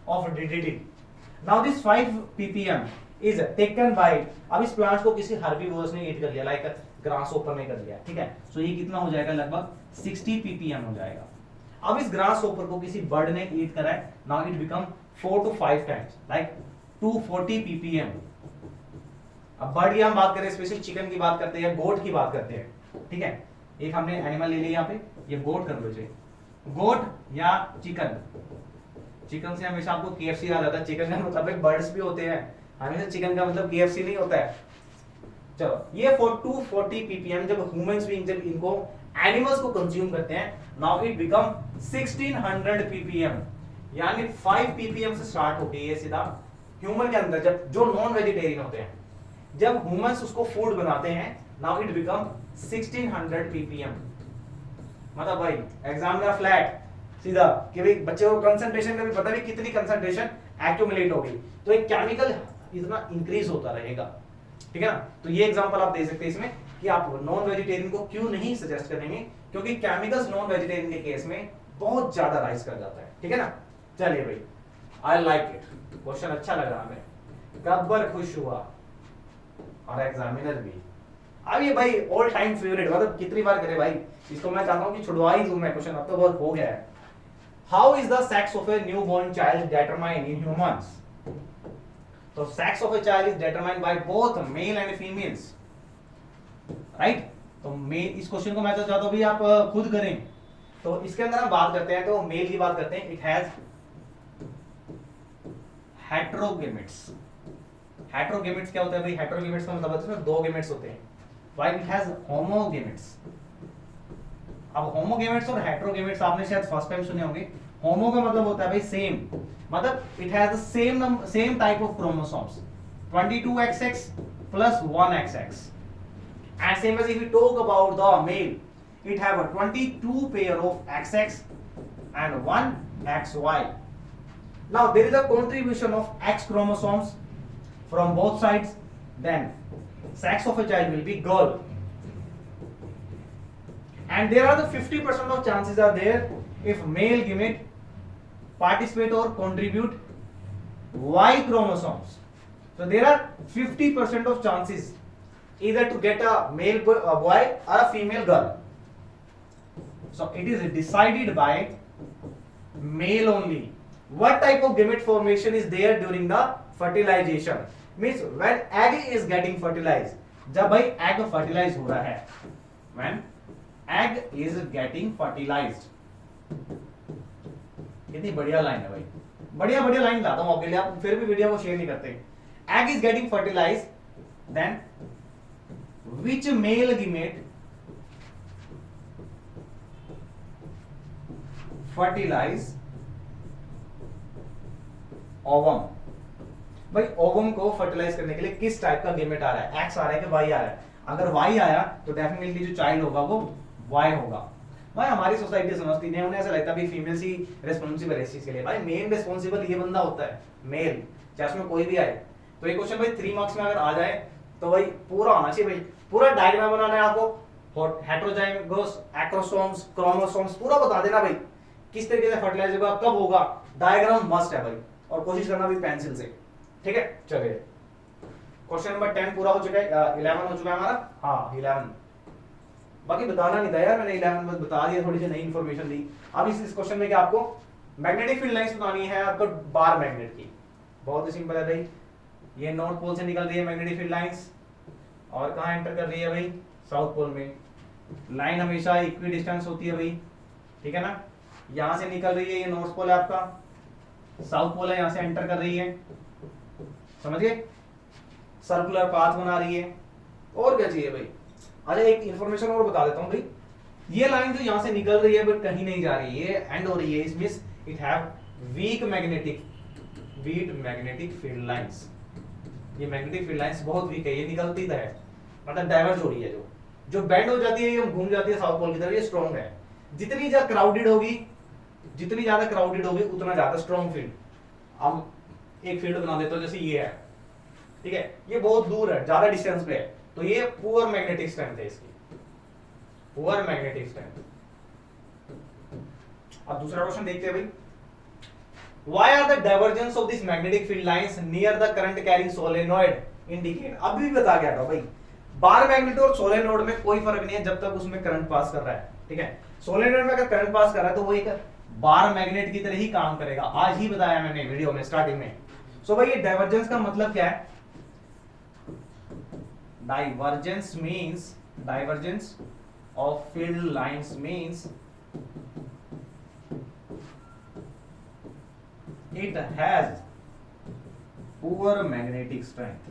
[SPEAKER 1] of DDT, now this 5 ppm is taken by, अब इस प्लांट्स को किसी हर्बीवोरस ने ईट कर लिया, लाइक ग्रास होपर ने कर लिया, ठीक है। सो ये कितना हो जाएगा, लगभग 60 ppm हो जाएगा। अब इस ग्रास होपर को किसी बर्ड ने ईट करा है, now it become 4 to 5 times, like 240 ppm। अब बर्ड की हम बात करें, स्पेशली चिकन की बात करते हैं या गोट की बात करते हैं, ठीक है। एक हमने एनिमल ले लिया यहाँ पे, ये गोट कर लो, गोट या चिकन से हमेशा आपको KFC याद आता है। चिकन का मतलब बर्ड्स भी होते हैं, हमेशा चिकन का मतलब KFC नहीं होता है। चलो, ये 240 ppm जब ह्यूमंस बीइंग जब इनको एनिमल्स को कंज्यूम करते हैं, नाउ इट बिकम 1600 ppm, यानी 5 ppm से स्टार्ट होती है सीधा ह्यूमन के अंदर। जब जो नॉन वेजिटेरियन होते हैं, जब ह्यूमंस उसको फूड बनाते हैं, नाउ इट बिकम 1600 ppm। मतलब भाई एग्जाम में फ्लैट सीधा कि भाई बच्चे को कंसंट्रेशन का भी पता नहीं कितनी कंसंट्रेशन एक्यूमुलेट होगी, तो एक केमिकल इतना इंक्रीज होता रहेगा। ठीक है ना। तो ये एग्जांपल आप दे सकते हैं इसमें कि आप नॉन वेजिटेरियन को क्यों नहीं सजेस्ट करेंगे, क्योंकि केमिकल्स नॉन वेजिटेरियन के केस में बहुत ज्यादा राइज कर जाता है। ठीक है ना। चलिए भाई, आई लाइक इट, क्वेश्चन अच्छा लग रहा हमें, गब्बर खुश हुआ और एग्जामिनर भी। अब ये भाई ऑल टाइम फेवरेट, मतलब कितनी बार करे भाई इसको, मैं चाहता हूं कि छुड़वा ही दूं मैं क्वेश्चन, अब तो बहुत हो गया है। How is the sex of a new born child determined in humans? तो sex of a child is determined by both male and females, right. तो मेल, इस क्वेश्चन को मैं तो चाहता हूं भी आप खुद करें। तो इसके अंदर हम बात करते हैं, तो मेल की बात करते हैं, इट हैज हेटेरोगेमेट्स। हेटेरोगेमेट्स क्या होता है भाई? हेटेरोगेमेट्स का मतलब है दो गेमेट्स होते हैं, व्हाइल इट हैज होमोगेमेट्स। अब होमोगेमेट्स और हेटेरोगेमेट्स आपने शायद फर्स्ट टाइम सुने होंगे। होमो का मतलब होता है भाई सेम, मतलब it has the same type of chromosomes, 22XX plus 1XX, and same as if we talk about the male, it have a 22 pair of XX and 1 XY. Now there is a contribution of X chromosomes from both sides, then sex of a child will be girl, and there are the 50% of chances are there if male gamete participate or contribute Y chromosomes. So there are 50% of chances either to get a male boy or a female girl. So it is decided by male only. What type of gamete formation is there during the fertilization? Means when egg is getting fertilized, जब भाई egg fertilize हो रहा है, when egg is getting fertilized, कितनी बढ़िया line है भाई, बढ़िया बढ़िया लाइन लाता हूं आपके लिए, आप फिर भी वीडियो को शेयर नहीं करते। Egg is getting fertilised, then which male gamete fertilise ovum. भाई ओवम को फर्टिलाइज करने के लिए किस टाइप का गेमेट आ रहा है? एक्स आ रहा है कि वाई आ रहा है? अगर वाई आया तो डेफिनेटली जो चाइल्ड होगा वो वाई होगा। भाई हमारी सोसाइटी समझती नहीं, उन्हें ऐसा लगता है फीमेल्स ही रिस्पॉन्सिबल है इस चीज के लिए। भाई मेन रिस्पॉन्सिबल ये बंदा होता है, मेल, चाहे उसमें कोई भी आए। तो ये क्वेश्चन भाई 3 मार्क्स में अगर आ जाए तो भाई पूरा होना चाहिए भाई, पूरा डायग्राम बनाना है आपको, हेटेरोजाइगोस, एक्रोसोम्स, क्रोमोसोम्स पूरा बता देना भाई, किस तरीके से फर्टिलाइज होगा, कब होगा, डायग्राम मस्ट है भाई, और कोशिश करना भी पेंसिल से। ठीक है, चलिए क्वेश्चन नंबर 10 पूरा हो चुका है, 11 हो चुका है हमारा, हाँ 11, बाकी बताना नहीं था यार मैंने, 11 बस बता दिया, थोड़ी सी नई इंफॉर्मेशन दी। अब इस क्वेश्चन में क्या आपको मैग्नेटिक फील्ड लाइंस बतानी है आपको बार मैग्नेट की। बहुत ही सिंपल है भाई, ये नॉर्थ पोल से निकल रही है मैग्नेटिक फील्ड लाइंस, और कहां एंटर कर रही है भाई? साउथ पोल में। लाइन हमेशा इक्वी डिस्टेंस होती है भाई, ठीक है ना। यहां से निकल रही है, ये नॉर्थ पोल है आपका, साउथ पोल है, यहां से एंटर कर रही है, समझ गए? सर्कुलर पाथ बना रही है, और क्या चाहिए भाई? अच्छा एक इंफॉर्मेशन और बता देता हूं भाई, ये लाइन जो यहां से निकल रही है बट कहीं नहीं जा रही है, एंड हो रही है, इसमें it have weak magnetic field lines. ये मैग्नेटिक फील्ड लाइंस बहुत वीक है, ये निकलती है, मतलब डाइवर्ज हो रही है, जो बेंड हो जाती है, ये घूम जाती है साउथ पोल की तरफ, ये स्ट्रांग है। जितनी ज्यादा क्राउडेड होगी उतना ज्यादा स्ट्रांग फील्ड। अब एक फील्ड बना देता हूं, जैसे ये है, ठीक है, ये बहुत दूर है, ज्यादा डिस्टेंस पे है, तो ये पुअर मैग्नेटिक स्ट्रेंथ है इसकी, पुअर मैग्नेटिक स्ट्रेंथ। अब दूसरा क्वेश्चन देखते हैं भाई, why are the divergence of this magnetic field lines near the current carrying solenoid indicate? अभी भी बता गया था भाई, बार मैग्नेट और सोलेनोइड में कोई फर्क नहीं है जब तक उसमें करंट पास कर रहा है, ठीक है। सोलेनोइड में अगर करंट पास कर रहा है तो वो एक बार मैग्नेट की तरह ही काम करेगा, आज ही बताया मैंने वीडियो में स्टार्टिंग में। सो भाई ये डाइवर्जेंस का मतलब क्या है? Divergence of field lines means it has poor magnetic strength.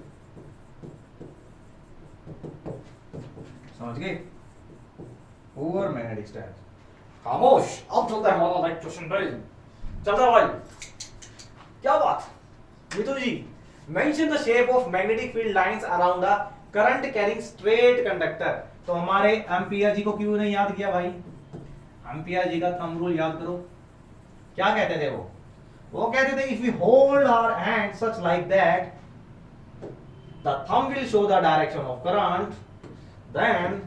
[SPEAKER 1] समझ गए? poor magnetic strength। खामोश, अब चलता है हमारा नेक्स्ट क्वेश्चन भाई, चलता है भाई, क्या बात। मिथुन जी, mention the shape of magnetic field lines around the current carrying straight conductor. तो हमारे एम्पियर जी को क्यों नहीं याद किया भाई? एम्पियर जी का थंब रूल याद करो, क्या कहते थे वो कहते थे if we hold our hand such like that, the thumb will show the direction of current, then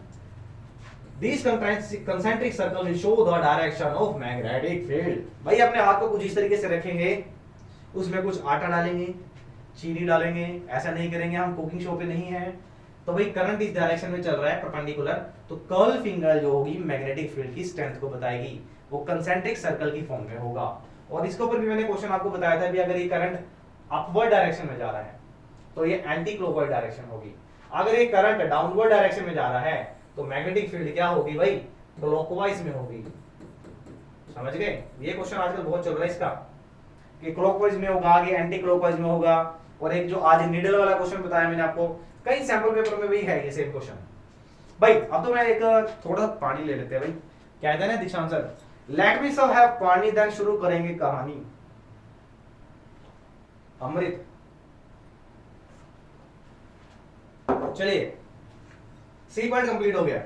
[SPEAKER 1] these concentric circle will show the direction of magnetic field। भाई अपने हाथ को कुछ इस तरीके से रखेंगे, उसमें कुछ आटा डालेंगे, चीनी डालेंगे, ऐसा नहीं करेंगे, हम कुकिंग शो पे नहीं है। तो भाई करंट इस डायरेक्शन में चल रहा है परपेंडिकुलर, तो कर्ल फिंगर जो होगी मैग्नेटिक फील्ड की स्ट्रेंथ को बताएगी, वो कंसेंट्रिक सर्कल की फॉर्म में होगा। और इसके ऊपर भी मैंने क्वेश्चन आपको बताया था भी अगर ये करंट अपवर्ड डायरेक्शन में जा रहा है तो ये एंटी क्लॉकवाइज डायरेक्शन होगी, अगर ये करंट डाउनवर्ड डायरेक्शन में जा रहा है तो मैग्नेटिक फील्ड क्या होगी भाई, क्लॉकवाइज में होगी। समझ गए? ये क्वेश्चन आजकल बहुत चल रहा है इसका कि क्लॉकवाइज में होगा, आगे एंटी क्लॉकवाइज में होगा। और एक जो आज नीडल वाला क्वेश्चन बताया मैंने आपको, कई सैंपल पेपर में भी है ये सेम क्वेश्चन। भाई अब तो मैं एक थोड़ा पानी ले लेते हैं भाई, कहते हैं ना दीक्षांत सर लेट मी सब हैव पानी, देन शुरू करेंगे कहानी। अमृत, चलिए सी पॉइंट कंप्लीट हो गया।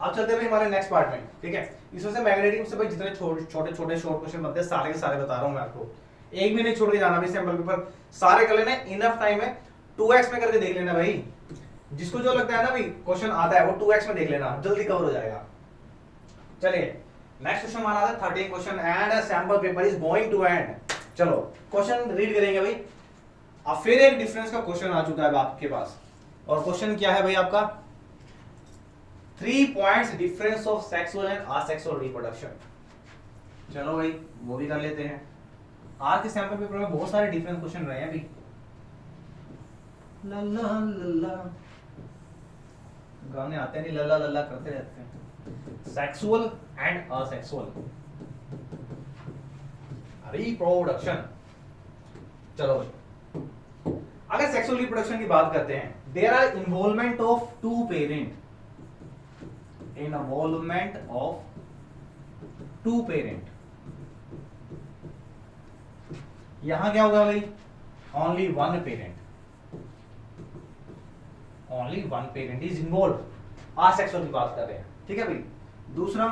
[SPEAKER 1] अब चलते हैं हमारे नेक्स्ट पार्ट में, ठीक है। इसमें से मैग्नेटिक से भाई जितने छोटे छोटे शॉर्ट क्वेश्चन बनते हैं सारे के सारे बता रहा हूं मैं आपको, एक भी नहीं छोड़ के जाना भाई। सैंपल पेपर सारे कर लेना, इनफ टाइम है, 2x में करके देख लेना भाई। जिसको जो लगता है ना भाई क्वेश्चन आता है वो 2x में देख लेना, जल्दी कवर हो जाएगा। चलिए नेक्स्ट क्वेश्चन हमारा आता है 13 question and sample paper is going to end. चलो क्वेश्चन रीड करेंगे भाई। अब फिर एक डिफरेंस का क्वेश्चन आ चुका है आपके पास, और क्वेश्चन क्या है भाई आपका, 3 points difference of sexual and asexual reproduction. चलो भाई वो भी कर लेते हैं। आज के सैंपल पेपर में बहुत सारे डिफरेंट क्वेश्चन रहे हैं अभी। लल्ला लल्ला गाने आते नहीं, लल्ला लल्ला करते रहते हैं। Sexual and asexual reproduction. चलो अगर सेक्सुअल रिप्रोडक्शन की बात करते हैं, there are involvement of two parent, involvement of two parent. यहां क्या होगा भाई, only one parent, only one parent is involve. Asexual की बात कर रहे हैं, ठीक है भाई। दूसरा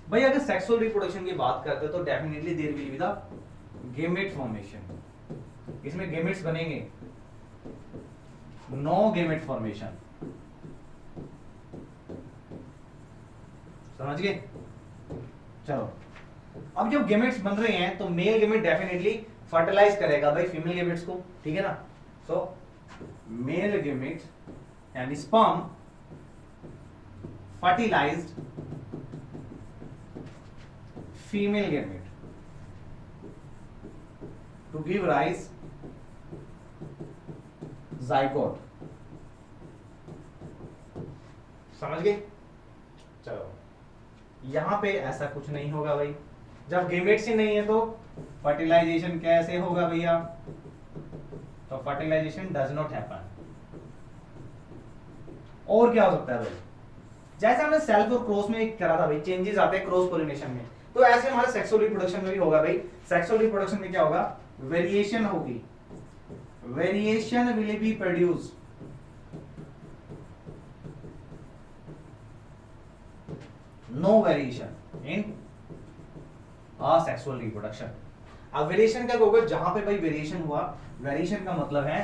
[SPEAKER 1] भाई अगर सेक्सुअल रिप्रोडक्शन की बात करते हैं तो definitely there will be the gamete formation. इसमें गेमेट्स बनेंगे, नो गेमेट फॉर्मेशन। समझ गए? चलो अब जब गेमेट्स बन रहे हैं तो मेल गेमेट डेफिनेटली फर्टिलाइज करेगा भाई फीमेल गेमेट्स को, ठीक है ना। So male gametes and sperm fertilized female gamete to give rise zygote। समझ गए? चलो यहां पे ऐसा कुछ नहीं होगा भाई, जब गेमेट्स ही नहीं है तो फर्टिलाइजेशन कैसे होगा भैया, तो फर्टिलाइजेशन डज नॉट हैपन। और क्या हो सकता है भाई, जैसे हमने सेल्फ और क्रॉस में एक करा था भाई, चेंजेस आते हैं क्रॉस पोलिनेशन में, तो ऐसे हमारे सेक्सुअल रिप्रोडक्शन में भी होगा भाई। सेक्सुअल रिप्रोडक्शन में क्या होगा, वेरिएशन होगी, variation will be produce, no variation in asexual reproduction. अब वेरिएशन क्या होगा, जहां पे भाई वेरिएशन हुआ, वेरिएशन का मतलब है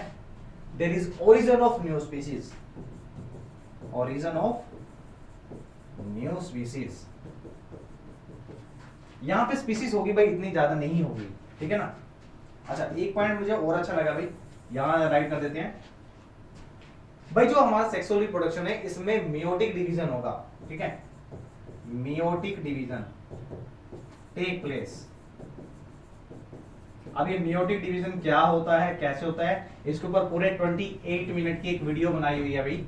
[SPEAKER 1] there is origin of new species, origin of new species. यहां पे स्पीसीज होगी भाई, इतनी ज्यादा नहीं होगी, ठीक है ना। अच्छा एक पॉइंट मुझे और अच्छा लगा भाई, यहां राइट कर देते हैं भाई। जो हमारा सेक्सुअल रिप्रोडक्शन है इसमें मियोटिक डिवीजन होगा, ठीक है, मियोटिक डिवीजन टेक प्लेस। अब ये मियोटिक डिवीजन क्या होता है, कैसे होता है, इसके ऊपर पूरे 28 मिनट की एक वीडियो बनाई हुई है भाई,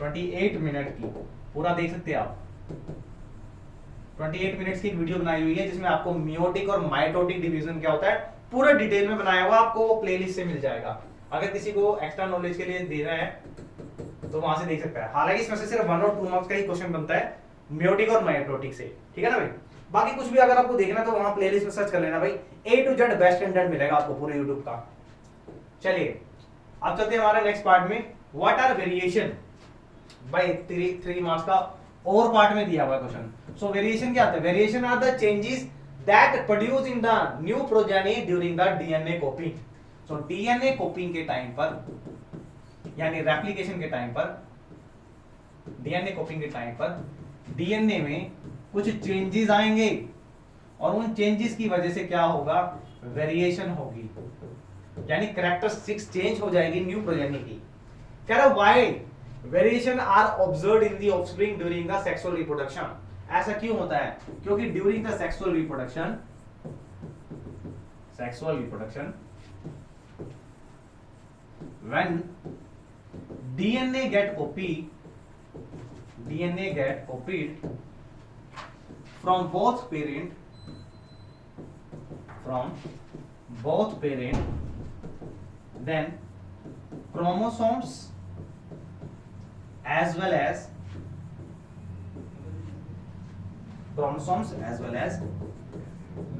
[SPEAKER 1] 28 मिनट की, पूरा देख सकते हैं आप। 28 मिनट्स की एक वीडियो बनाई हुई है जिसमें आपको मियोटिक और माइटोटिक डिवीजन क्या होता है पूरा डिटेल में बनाया हुआ, आपको वो प्लेलिस्ट से मिल जाएगा। अगर किसी को एक्स्ट्रा नॉलेज के लिए देना है तो वहां से देख सकता है। हालांकि इसमें से सिर्फ 1 और 2 मार्क्स का ही क्वेश्चन बनता है मियोटिक और माइटोटिक से, ठीक है ना भाई। बाकी कुछ भी अगर आपको देखना है तो वहां प्लेलिस्ट में सर्च कर लेना भाई, A to Z best content मिलेगा आपको पूरे YouTube का। चलिए अब चलते हैं हमारे नेक्स्ट पार्ट में, व्हाट आर वेरिएशन। भाई 3 मार्क्स का और पार्ट में दिया हुआ क्वेश्चन। सो वेरिएशन क्या होता है, variation are the changes that produce in the new progeny during the DNA copy. So DNA copying के टाइम पर, यानी रेप्लिकेशन के टाइम पर, डीएनए कॉपिंग के टाइम पर डीएनए में कुछ चेंजेस आएंगे और उन चेंजेस की वजह से क्या होगा, वेरिएशन होगी, यानी कैरेक्टरिस्टिक्स चेंज हो जाएगी न्यू प्रोजेनी की। कह रहा why variation are observed in the offspring during the sexual reproduction. ऐसा क्यों होता है? क्योंकि during the sexual reproduction when DNA get copied from both parent, then chromosomes as well as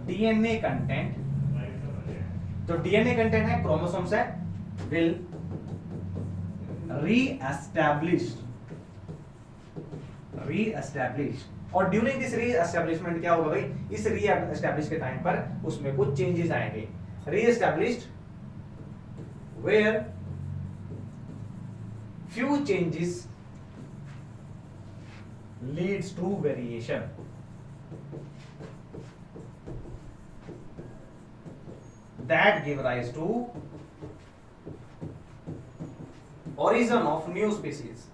[SPEAKER 1] DNA content, जो DNA content है chromosomes है, will re-establish, और during this रीएस्टैब्लिशमेंट क्या होगा भाई, इस रीएस्टैब्लिश के टाइम पर उसमें कुछ चेंजेस आएंगे। Reestablished where few changes leads to variation. That give rise to origin of new species,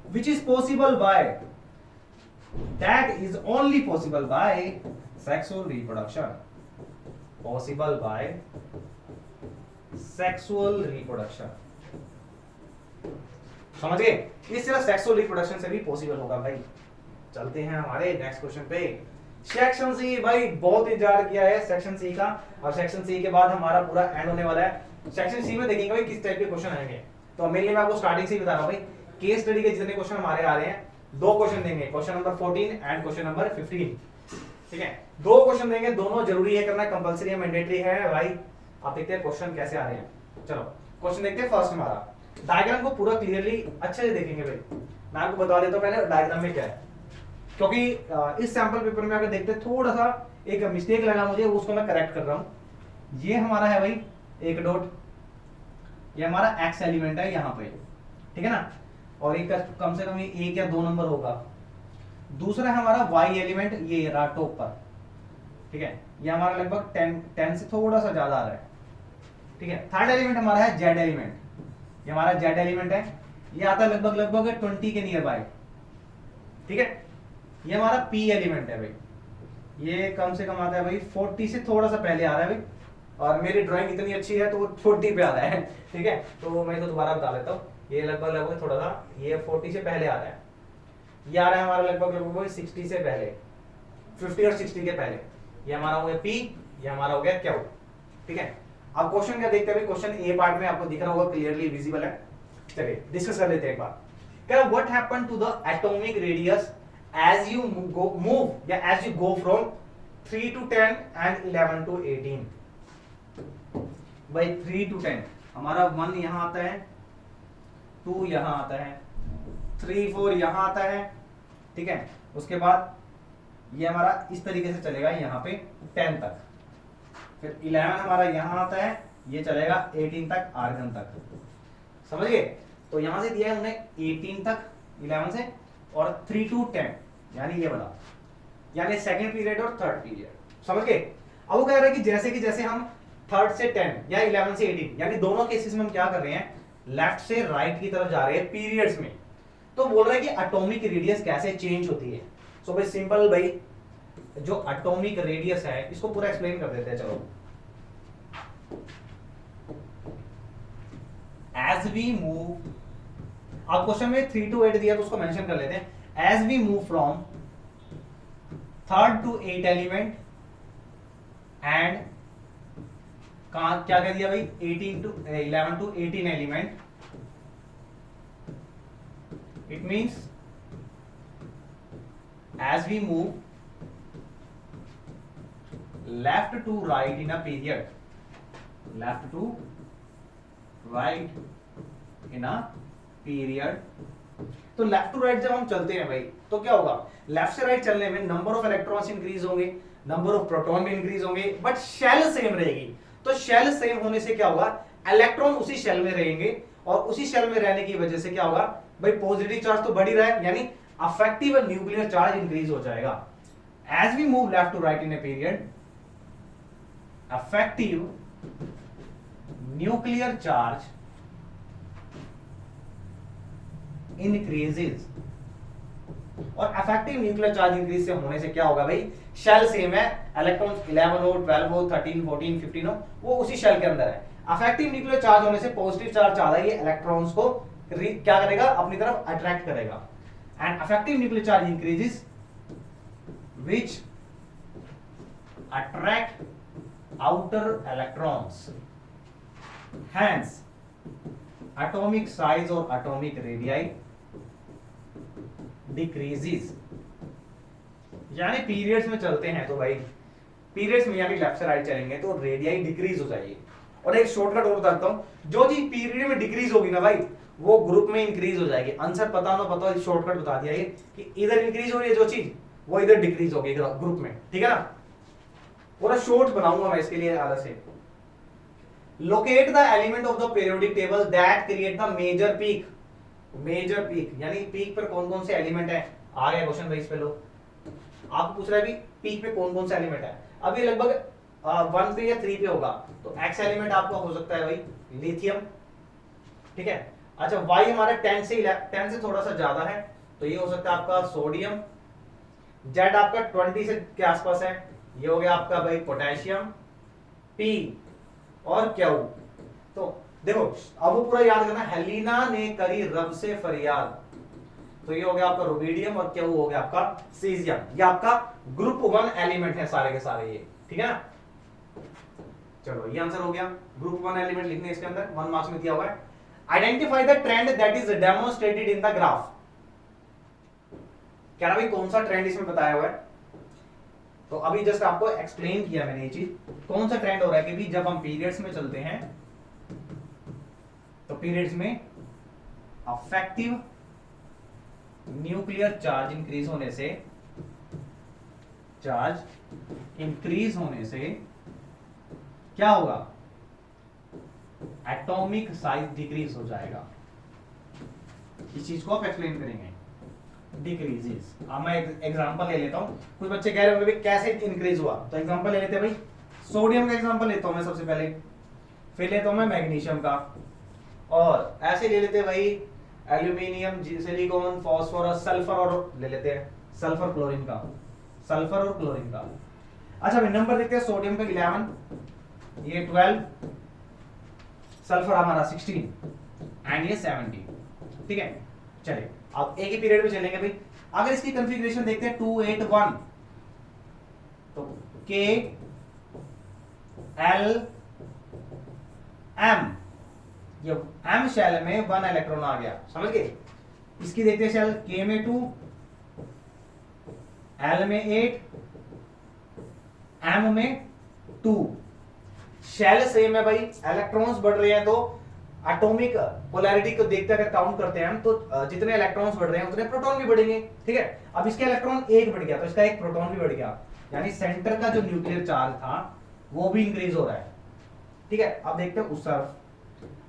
[SPEAKER 1] which is possible by, that is only possible by sexual reproduction, समझ गए? ये सिर्फ सेक्सुअल रिप्रोडक्शन से भी पॉसिबल होगा भाई। चलते हैं हमारे नेक्स्ट क्वेश्चन पे। सेक्शन सी भाई बहुत इंतजार किया है सेक्शन सी का, और सेक्शन सी के बाद हमारा पूरा एंड होने वाला है। सेक्शन सी में देखेंगे भाई किस टाइप के क्वेश्चन आएंगे। तो मेनली मैं आपको स्टार्टिंग से ही बता रहा हूं भाई, केस स्टडी के जितने क्वेश्चन हमारे आ रहे हैं, दो क्वेश्चन देंगे, question number 14 and question number 15। ठीक है, दो क्वेश्चन देंगे, दोनों जरूरी है करना, कंपलसरी है, मैंडेटरी है भाई। आप देखते हैं क्वेश्चन कैसे आ रहे हैं। चलो क्वेश्चन देखते हैं। फर्स्ट हमारा डायग्राम को पूरा क्लियरली अच्छे से देखेंगे भाई। मैं आपको बता देता हूं पहले डायग्राम में क्या है, क्योंकि इस सैंपल पेपर में अगर देखते हैं थोड़ा सा एक मिस्टेक लगा मुझे, उसको मैं करेक्ट कर रहा हूं। ये हमारा है भाई एक डॉट, ये हमारा एक्स एलिमेंट है यहाँ पे, ठीक है ना, और एक कम से कम एक या दो नंबर होगा। दूसरा है हमारा वाई एलिमेंट, ये रहा टॉप पर, ठीक है, ये हमारा लगभग 10 से थोड़ा सा ज्यादा आ रहा है। ठीक है, थर्ड एलिमेंट हमारा है जेड एलिमेंट, ये हमारा जेड एलिमेंट है, ये आता है लगभग 20 के नियर बाय। ठीक है, ये हमारा पी एलिमेंट है भाई, ये कम से कम आता है भाई 40 से थोड़ा सा पहले आ रहा है भाई, और मेरी ड्राइंग इतनी अच्छी है तो वो 40 पे आ रहा है। ठीक है, तो मैं तो दोबारा बता देता हूँ, ये लगभग थोड़ा सा ये 40 से पहले आ रहा है, ये आ रहा है हमारा लगभग 60 से पहले, 50 और 60 के पहले। ये हमारा हो गया पी, ये हमारा हो गया क्यू। ठीक है, अब क्वेश्चन क्या देखते हैं भाई, क्वेश्चन ए पार्ट में आपको दिख रहा होगा, क्लियरली विजिबल है। चलिए डिस्कस कर लेते हैं एक बार। क्या what happen to the atomic radius as you move या as you go from 3 to 10 and 11 to 18। भाई 3 to 10 हमारा 1 यहां आता है, 2 यहां आता है, 3 4 यहां आता है। ठीक है, उसके बाद ये हमारा इस तरीके से चलेगा यहाँ पे 10 तक, फिर 11 हमारा यहां आता है, ये चलेगा 18 तक, आर्गन तक। समझ गए? तो यहां से दिया है उन्हें 18 तक 11 से, और 3 to 10 यानी ये वाला, यानी सेकंड पीरियड और थर्ड पीरियड। समझ गए? अब वो कह रहा है कि जैसे हम थर्ड से 10 या 11 से 18, यानी दोनों केसेस में हम क्या कर रहे हैं, लेफ्ट से राइट की तरफ जा रहे हैं पीरियड्स में। तो बोल रहा है कि एटॉमिक रेडियस कैसे चेंज होती है। सो भाई सिंपल भाई, जो एटॉमिक रेडियस है इसको पूरा एक्सप्लेन कर देते हैं। चलो, एज वी मूव, अब क्वेश्चन में 3 to 8 दिया तो उसको मेंशन कर लेते हैं। As we move from 3rd to 8 element and क्या कर दिया भाई 11 to 18 element, it means as we move left to right in a period, left to right in a period, तो लेफ्ट टू राइट जब हम चलते हैं भाई तो क्या होगा, लेफ्ट से राइट चलने में नंबर ऑफ इलेक्ट्रॉन्स इंक्रीज होंगे, नंबर ऑफ प्रोटॉन भी इंक्रीज होंगे, बट शेल सेम रहेगी। तो शेल सेम होने से क्या होगा, इलेक्ट्रॉन उसी शेल में रहेंगे, और उसी शेल में रहने की वजह से क्या होगा भाई, पॉजिटिव चार्ज तो बढ़ ही रहा है, यानी अफेक्टिव न्यूक्लियर चार्ज इंक्रीज हो जाएगा। As we move left to right in a period, effective nuclear charge increases. और अफेक्टिव न्यूक्लियर चार्ज इंक्रीज से होने से क्या होगा भाई, शेल सेम है, इलेक्ट्रॉन्स 11 हो, 12 हो, 13, 14, 15 हो, वो उसी शेल के अंदर है। अफेक्टिव न्यूक्लियर चार्ज होने से पॉजिटिव चार्ज ज्यादा ये इलेक्ट्रॉन्स को क्या करेगा, अपनी तरफ अट्रैक्ट करेगा। And effective nuclear charge increases which attract outer electrons, hence atomic size और एटॉमिक रेडियाई डिक्रीजेस। यानी पीरियड्स में चलते हैं तो भाई, पीरियड्स में यानी लेफ्ट से राइट चलेंगे तो रेडियाई डिक्रीज हो जाएगी। और एक शॉर्टकट और बताता हूं, जो चीज पीरियड में डिक्रीज होगी ना भाई, वो ग्रुप में इंक्रीज हो जाएगी। आंसर पता ना पता, शॉर्टकट बता दिया ये कि इधर इंक्रीज हो रही है जो चीज, वो इधर डिक्रीज होगी ग्रुप में, ठीक है ना। पूरा शॉर्ट बनाऊंगा मैं इसके लिए अलग से। Locate the element of the periodic table that create the major peak. Major peak यानी पीक पर कौन कौन से एलिमेंट है, आ गया क्वेश्चन भाई इस पे लो। आपको पूछ रहा है भी पीक पे कौन कौन से एलिमेंट है, अभी लगभग 1 पे या 3 पे होगा, तो एक्स एलिमेंट आपका हो सकता है भाई लिथियम, ठीक है। अच्छा वाई हमारा 10 से थोड़ा सा ज्यादा है, तो ये हो सकता है आपका सोडियम। जेड आपका 20 से के आसपास है, ये हो गया आपका भाई पोटेशियम। पी और क्यू, तो देखो अब वो पूरा याद करना, हेलिना ने करी रब से फरियाद, तो ये हो गया आपका रुबिडियम, और क्या हो गया आपका सीजियम। ये आपका ग्रुप 1 एलिमेंट है सारे के सारे ये, ठीक है ना। चलो ये आंसर हो गया, ग्रुप 1 एलिमेंट लिखने इसके अंदर 1 मार्क्स में दिया हुआ है। Identify the trend that is demonstrated in the graph. क्या भाई कौन सा ट्रेंड इसमें बताया हुआ है, तो अभी जस्ट आपको एक्सप्लेन किया मैंने ये चीज, कौन सा ट्रेंड हो रहा है कि भी जब हम पीरियड्स में चलते हैं तो पीरियड्स में अफेक्टिव न्यूक्लियर चार्ज इंक्रीज होने से, चार्ज इंक्रीज होने से क्या होगा, एटॉमिक साइज डिक्रीज हो जाएगा। इस चीज को आप एक्सप्लेन करेंगे, डिक्रीजेस। अब मैं एग्जांपल ले लेता हूं, कुछ बच्चे कह रहे होंगे भाई कैसे इंक्रीज हुआ, तो एग्जांपल ले लेते हैं भाई। सोडियम का एग्जांपल लेता हूं मैं सबसे पहले, फिर लेता हूं मैं मैग्नीशियम का, और ऐसे ले लेते हैं भाई एल्यूमिनियम, सिलिकॉन, फास्फोरस, सल्फर, और ले लेते हैं सल्फर क्लोरीन का, सल्फर और क्लोरीन का। अच्छा भाई नंबर देखते हैं, सोडियम का 11, ये 12, सल्फर हमारा 16 एंड ये 17, ठीक है। चलिए अब एक ही पीरियड में चलेंगे भाई। अगर इसकी कॉन्फ़िगरेशन देखते हैं 281, तो K L M, ये M शेल में 1 इलेक्ट्रॉन आ गया, समझ गए। इसकी देखते हैं शेल, K में 2, L में 8, M में 2। शेल सेम है भाई, इलेक्ट्रॉन्स बढ़ रहे हैं, तो एटॉमिक पोलैरिटी को देखते अगर काउंट करते हैं हम, तो जितने इलेक्ट्रॉन्स बढ़ रहे हैं उतने प्रोटॉन भी बढ़ेंगे, ठीक है। अब इसके इलेक्ट्रॉन 1 बढ़ गया, तो इसका 1 प्रोटॉन भी बढ़ गया, यानी सेंटर का जो न्यूक्लियर चार्ज था वो भी इंक्रीज हो रहा है, ठीक है। अब देखते हैं उस तरफ।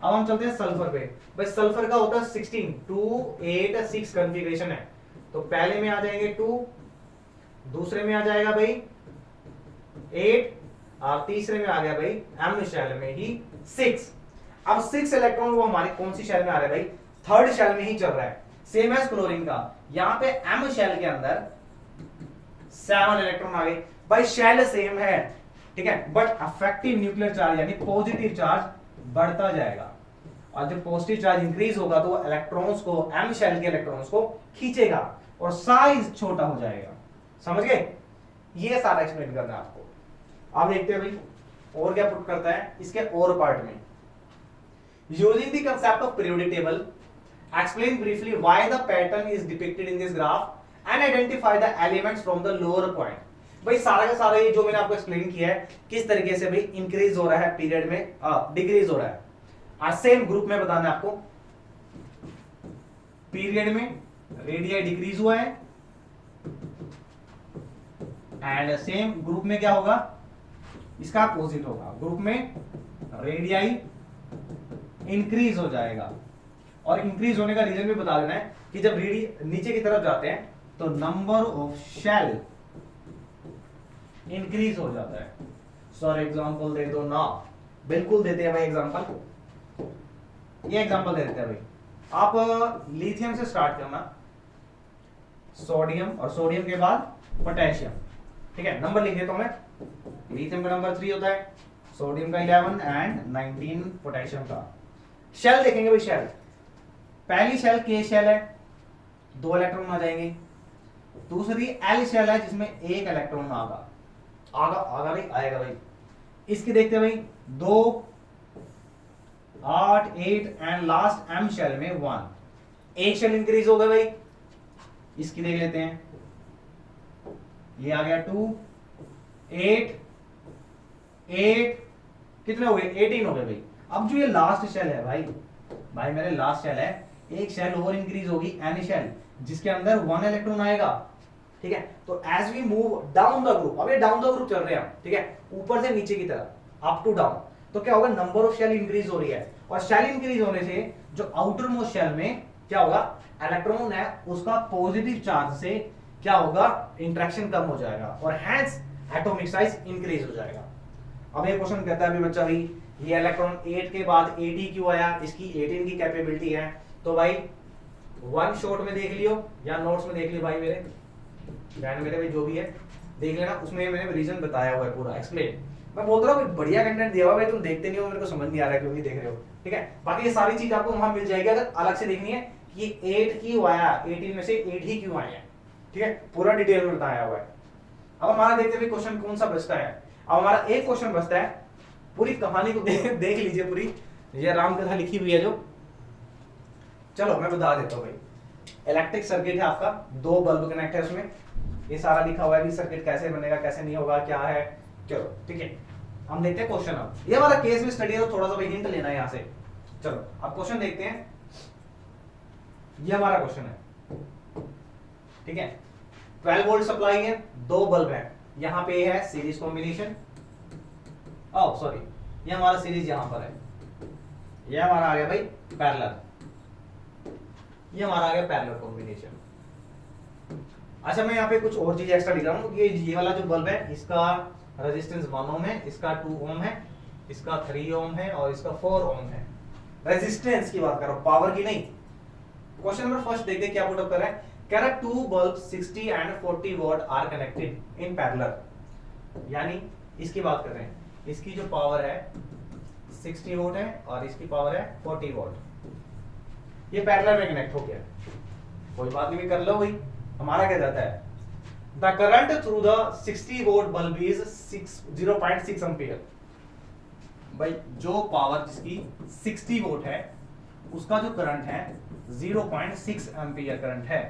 [SPEAKER 1] अब हम चलते हैं सल्फर पे। भाई सल्फर का होता है 16, 2 8 6 कॉन्फ़िगरेशन है, तो पहले में आ जाएंगे 2, दूसरे में आ जाएगा भाई 8, और तीसरे में आ गया भाई एम शेल में ही 6। अब 6 इलेक्ट्रॉन वो हमारी कौन सी शेल में आ रहा है भाई, थर्ड शेल में ही चल रहा है, सेम एज क्लोरीन का। यहां पे एम शेल के अंदर 7 इलेक्ट्रॉन आ गए भाई, शेल सेम है, ठीक है, बट अफेक्टिव न्यूक्लियर चार्ज यानी पॉजिटिव चार्ज बढ़ता जाएगा, और जब पॉजिटिव चार्ज इंक्रीज होगा तो इलेक्ट्रॉन्स को, एम शेल के इलेक्ट्रॉन्स को खींचेगा और साइज छोटा हो जाएगा, समझ गए। ये सारा एक्सप्लेन करना है आपको। अब देखते हैं भाई और क्या पुट करता है इसके और पार्ट में। Using the concept of periodic table, explain briefly why the pattern is depicted in this graph and identify the elements from the lower point. भाई सारा का सारा ये जो मैंने आपको एक्सप्लेन किया है किस तरीके से भाई इंक्रीज हो रहा है पीरियड में, डिक्रीज हो रहा है। आज सेम ग्रुप में बताना है आपको। पीरियड में रेडियाई डिक्रीज हुआ है, एंड सेम ग्रुप में क्या होगा, इसका अपोजिट होगा, ग्रुप में रेडियाई इंक्रीज हो जाएगा। और इंक्रीज होने का रीजन भी बता देना है कि जब रेडी नीचे की तरफ जाते हैं तो नंबर ऑफ शेल इंक्रीज हो जाता है। सर एग्जांपल दे दो ना, बिल्कुल देते हैं भाई एग्जांपल। ये एग्जांपल दे देते हैं भाई, आप लिथियम से स्टार्ट करना, सोडियम, और सोडियम के बाद पोटेशियम, ठीक है। नंबर लिख देता हूं मैं, लिथियम का नंबर 3 होता है, सोडियम का 11 एंड 19 पोटेशियम का। शेल देखेंगे भाई, शेल, पहली शेल के शेल है, 2 इलेक्ट्रॉन आ जाएंगे। दूसरी एल शेल है जिसमें 1 इलेक्ट्रॉन आगा भाई, आएगा भाई। इसकी देखते हैं भाई, 2, 8, 8 एंड लास्ट एम शेल में 1, एक शेल इंक्रीज हो गया भाई। इसकी देख लेते हैं, ये आ गया 2, 8, 8, कितने हो गए, 18 हो गए भाई। अब जो ये लास्ट शेल है भाई मेरे लास्ट शेल है, एक शेल और इंक्रीज होगी, एन शेल, जिसके अंदर 1 इलेक्ट्रॉन आएगा, ठीक है। तो as we move down the group, अब ये डाउन द ग्रुप चल रहे हैं, ठीक है, ऊपर से नीचे की तरफ, अप टू डाउन, तो क्या होगा, नंबर ऑफ शेल इंक्रीज हो रही है, और शेल इंक्रीज होने से जो आउटर मोस्ट शेल में क्या होगा, इलेक्ट्रॉन है उसका पॉजिटिव चार्ज से क्या होगा, इंटरेक्शन कम हो जाएगा, और हेंस एटॉमिक साइज इंक्रीज हो जाएगा। अब ये क्वेश्चन कहता है अभी बच्चा भाई, ये इलेक्ट्रॉन 8 के बाद 80 क्यों आया, इसकी 18 की कैपेबिलिटी है। तो भाई वन शॉट में देख लियो या नोट्स में देख लियो भाई, मेरे बहन मेरे भाई जो भी है देख लेना, उसमें मैंने रीजन बताया हुआ है पूरा एक्सप्लेन। मैं बोल रहा हूँ बढ़िया कंटेंट दिया हुआ भाई, तुम देखते नहीं हो, मेरे को समझ नहीं आ रहा है क्यों नहीं देख रहे हो, ठीक है। बाकी ये सारी चीज आपको वहां मिल जाएगी, अगर अलग से देखनी है कि 8 क्यों आया, 18 में से 8 ही क्यों आया, ठीक है, पूरा डिटेल में बताया हुआ है। अब हमारा देखते हुए क्वेश्चन कौन सा बचता है। अब हमारा एक क्वेश्चन बचता है, पूरी कहानी को देख लीजिए, पूरी ये राम कथा लिखी हुई है जो, चलो मैं बता देता हूँ भाई। इलेक्ट्रिक सर्किट है आपका, 2 बल्ब कनेक्ट है उसमें, ये सारा लिखा हुआ है कि सर्किट कैसे बनेगा कैसे नहीं होगा क्या है, चलो ठीक है। हम देखते हैं क्वेश्चन। अब ये वाला केस भी स्टडी है तो थोड़ा सा भाई हिंट लेना है यहाँ से। चलो अब क्वेश्चन देखते हैं, ये हमारा क्वेश्चन है, ठीक है। 12 वोल्ट सप्लाई है, 2 बल्ब है, यहाँ पे है सीरीज कॉम्बिनेशन, ओह सॉरी ये हमारा सीरीज यहाँ पर है, ये हमारा आ गया भाई पैरेलल, ये हमारा आ गया पैरेलल कॉम्बिनेशन। अच्छा मैं यहाँ पे कुछ और चीज एक्स्ट्रा लिख रहा हूँ, ये वाला जो बल्ब है इसका रेजिस्टेंस 1 ओम है, इसका 2 ओम है, इसका 3 ओम है, और इसका 4 ओम है। रेजिस्टेंस की बात कर रहा हूँ, पावर की नहीं। क्वेश्चन नंबर फर्स्ट देखते क्या पुट अप कर रहा है, कह रहा 2 bulb 60 and 40 watt are connected in parallel, यानी इसकी बात कर रहे हैं, इसकी जो पावर है 60 वोल्ट है और इसकी पावर है 40 वोल्ट, ये पैरेलल में कनेक्ट हो गया। कोई बात नहीं, कर लो भाई। हमारा क्या जाता है, the current through the 60 volt bulb is 0.6 ampere. भाई जो पावर जिसकी 60 वोल्ट है उसका जो करंट है 0.6 एम्पियर करंट है।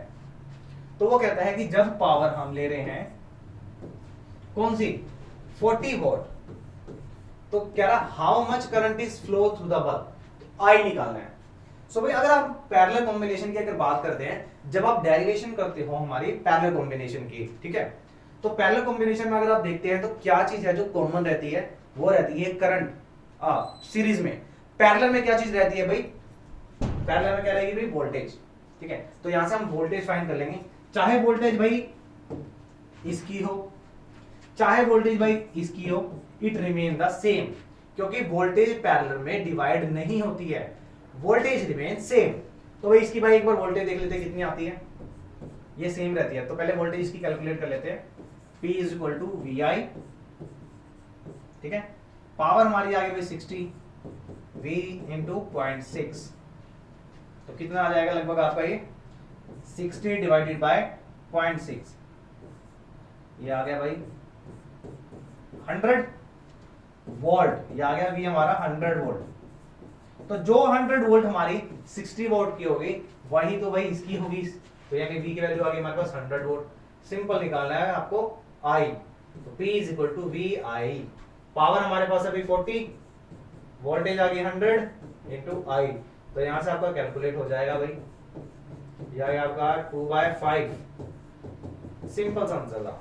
[SPEAKER 1] तो वो कहता है कि जब पावर हम ले रहे हैं कौन सी 40 वोल्ट, तो कह रहा how much current is flow through the bulb, I निकालना है। सो भाई अगर आप पैरेलल कॉम्बिनेशन की अगर बात करते हैं, जब आप डेरिवेशन करते हो हमारी पैरेलल कॉम्बिनेशन की, ठीक है, तो पैरेलल कॉम्बिनेशन में अगर आप देखते हैं तो क्या चीज है जो कॉमन रहती है, वो रहती है करंट। सीरीज में पैरेलल में क्या चीज रहती है भाई, पैरेलल में क्या रहेगी भाई, वोल्टेज, ठीक है। तो यहां से हम वोल्टेज फाइंड कर लेंगे, चाहे वोल्टेज भाई इसकी हो चाहे वोल्टेज भाई इसकी हो, इट रिमेन द सेम, क्योंकि वोल्टेज पैरेलल में डिवाइड नहीं होती है, वोल्टेज रिमेन सेम। तो भाई इसकी भाई एक बार वोल्टेज देख लेते हैं कितनी आती है, ये सेम रहती है। तो पहले वोल्टेज इसकी कैलकुलेट कर लेते हैं, P is equal to VI, ठीक है। पावर हमारी आ गई भाई 60, V इंटू 0.6, तो कितना आ जाएगा लगभग आपका ये 60 डिवाइडेड बाय 0.6, ये आ गया भाई 100 वोल्ट, ये आ गया V हमारा 100 वोल्ट। तो जो 100 वोल्ट हमारी 60 वोल्ट की होगी वही तो भाई इसकी होगी, तो यानी V की वैल्यू आ गई हमारे पास 100 वोल्ट। सिंपल निकालना है आपको I, तो P is equal to VI, power हमारे पास अभी 40, वोल्टेज आ गई 100 इंटू I, तो यहां से आपका कैलकुलेट हो जाएगा भाई यह है आपका 2/5। सिंपल सा आंसर था।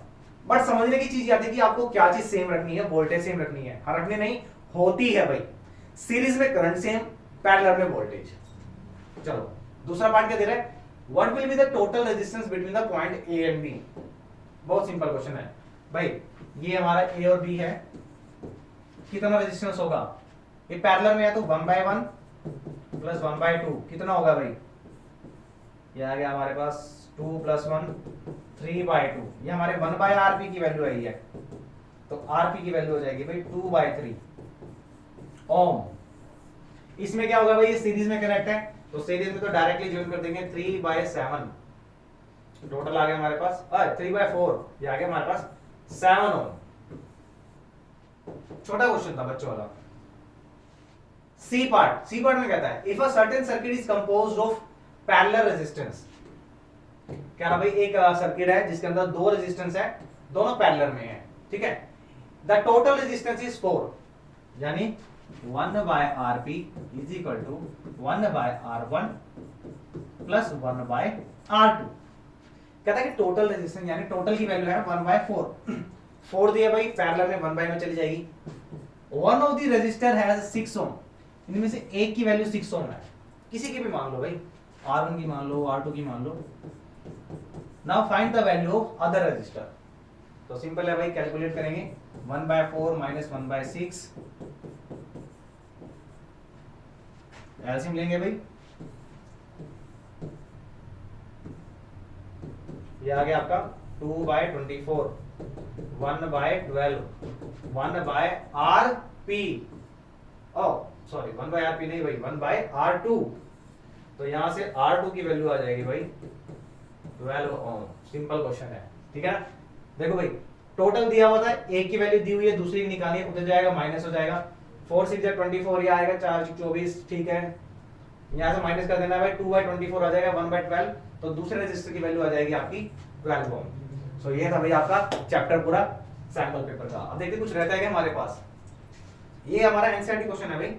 [SPEAKER 1] बट समझने की चीज याद है कि आपको क्या चीज सेम रखनी है, वोल्टेज सेम रखनी है। हाँ रखनी नहीं होती है भाई। सीरीज में करंट सेम, पैरेलल में वोल्टेज। चलो दूसरा पार्ट क्या दे रहा है, what will be the total resistance between the point A and B. बहुत सिंपल क्वेश्चन है भाई। ये हमारा ए और बी है, कितना रेजिस्टेंस होगा, ये पैरेलल में है तो 1/1 प्लस 1/2 कितना होगा भाई, ये आ गया हमारे पास 2 + 1 3/2। ये हमारे 1/rp की वैल्यू आई है, तो rp की वैल्यू हो जाएगी भाई 2/3 ओम। इसमें क्या होगा भाई, ये सीरीज में कनेक्ट है तो सीरीज में तो डायरेक्टली ज्वाइन कर देंगे 3/7। टोटल आ गया हमारे पास 3/4, ये आ गया हमारे पास 7 ओम। छोटा क्वेश्चन था बच्चों वाला। सी पार्ट में कहता है if a certain circuit is composed of parallel resistance. क्या भाई, एक सर्किट है जिसके अंदर दो रेजिस्टेंस है, दोनों पैरेलल में है, ठीक है। द टोटल रेजिस्टेंस इज 4, यानी 1/rp is equal to 1/r1 plus 1/r2। कहता है कि टोटल रेजिस्टेंस यानी टोटल की वैल्यू है 1/4। 4 दिया भाई, पैरेलल में 1/, में चली जाएगी। One of the resistor has 6 ohm, इनमें से एक की वैल्यू 6 ओम है, किसी की भी मान लो भाई, R1 की मान लो, R2 की मान लो। Now find the value of other resistor. तो सिंपल है भाई, कैलकुलेट करेंगे 1/4 माइनस 1/6, एलसीएम लेंगे भाई, ये आ गया आपका 2/24, 1/12, 1/rp, सॉरी 1/rp नहीं भाई, 1/r2। तो यहां से R2 की वैल्यू आ जाएगी भाई 12 ओम। सिंपल क्वेश्चन है, ठीक है। देखो भाई टोटल दिया हुआ था, एक की वैल्यू दी हुई है, दूसरी की निकाली है, उधर जाएगा माइनस हो जाएगा। 4 6 24, ये आएगा 4 6 24, ठीक है। यहां से माइनस कर देना है भाई, 2/24 आ जाएगा 1/12, तो दूसरे रजिस्टर की वैल्यू आ जाएगी आपकी 12 ओम। सो ये था भाई आपका चैप्टर पूरा सैंपल पेपर का। अब देखते कुछ रहता है क्या हमारे पास। ये हमारा एनसीईआरटी क्वेश्चन है भाई,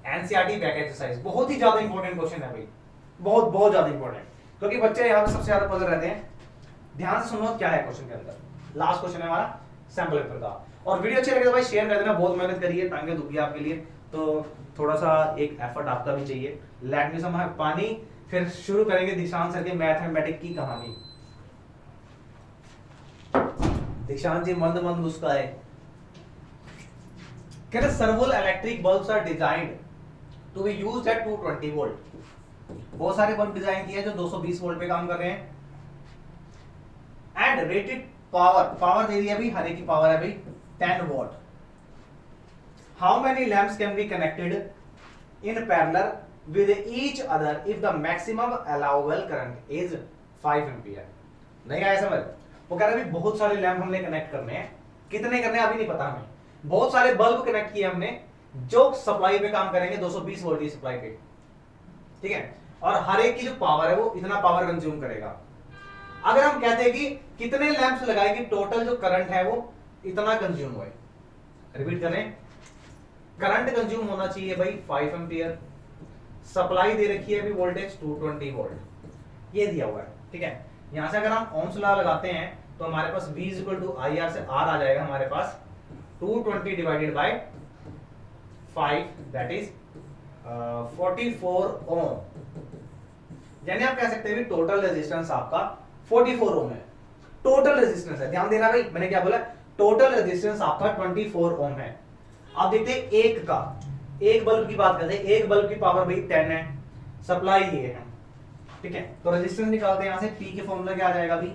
[SPEAKER 1] एनसीईआरटी बैक एक्सरसाइज। बहुत ही ज्यादा इंपॉर्टेंट क्वेश्चन है भाई, बहुत बहुत ज्यादा इंपॉर्टेंट, क्योंकि बच्चे यहाँ पे सबसे ज्यादा पजल रहते हैं। ध्यान से सुनो क्या है क्वेश्चन के अंदर। लास्ट क्वेश्चन है हमारा सैंपल पेपर का। और वीडियो अच्छी लगे तो भाई शेयर कर देना, बहुत मेहनत करिए, टांगे दुखी आपके लिए, तो थोड़ा सा एक एफर्ट आपका भी चाहिए। लेट मी सम पानी, फिर शुरू करेंगे दीक्षांत सर के मैथमेटिक की कहानी। दीक्षांत जी मंद मंद मुस्काए। कहते several electric bulbs are designed to be used at 220 volt. बहुत सारे बल्ब डिजाइन किए जो 220 वोल्ट पे काम कर रहे हैं। एंड रेटेड पावर दे दिया भाई, हर एक की पावर है भाई 10 what. How many lamps can be connected in parallel with each other if the maximum allowable current is 5 ampere. नहीं आया समझ। वो कह रहा है बहुत सारे लैंप हमने कनेक्ट करने हैं, कितने करने हैं अभी नहीं पता हमें। बहुत सारे बल्ब कनेक्ट किए हमने जो सप्लाई पे काम करेंगे 220 वोल्ट की सप्लाई पे, ठीक है। और हर एक की जो पावर है वो इतना पावर कंज्यूम करेगा। अगर हम कहते हैं कि कितने लैंप्स लगाए कि टोटल जो करंट है वो इतना कंज्यूम हुए, रिपीट करें, करंट कंज्यूम होना चाहिए भाई 5 एम्पीयर, सप्लाई दे रखी है अभी वोल्टेज 220 वोल्ट, ये दिया हुआ है, ठीक है। यहां से अगर हम ओम्स लॉ लगाते हैं तो हमारे पास V = IR से R आ जाएगा हमारे पास 220 डिवाइडेड बाय 5, दैट इज 44 ओम। यानी आप कह सकते हैं टोटल रेजिस्टेंस आपका 44 ओम है। टोटल रेजिस्टेंस है, ध्यान देना भाई, मैंने क्या बोला, टोटल रेजिस्टेंस आपका 24 ओम है। अब देखते हैं एक का, एक बल्ब की बात करते हैं, एक बल्ब की पावर भाई 10 है, सप्लाई ये है, ठीक है। तो रेजिस्टेंस निकालते हैं यहां से, P के फॉर्मूला क्या आ जाएगा भाई,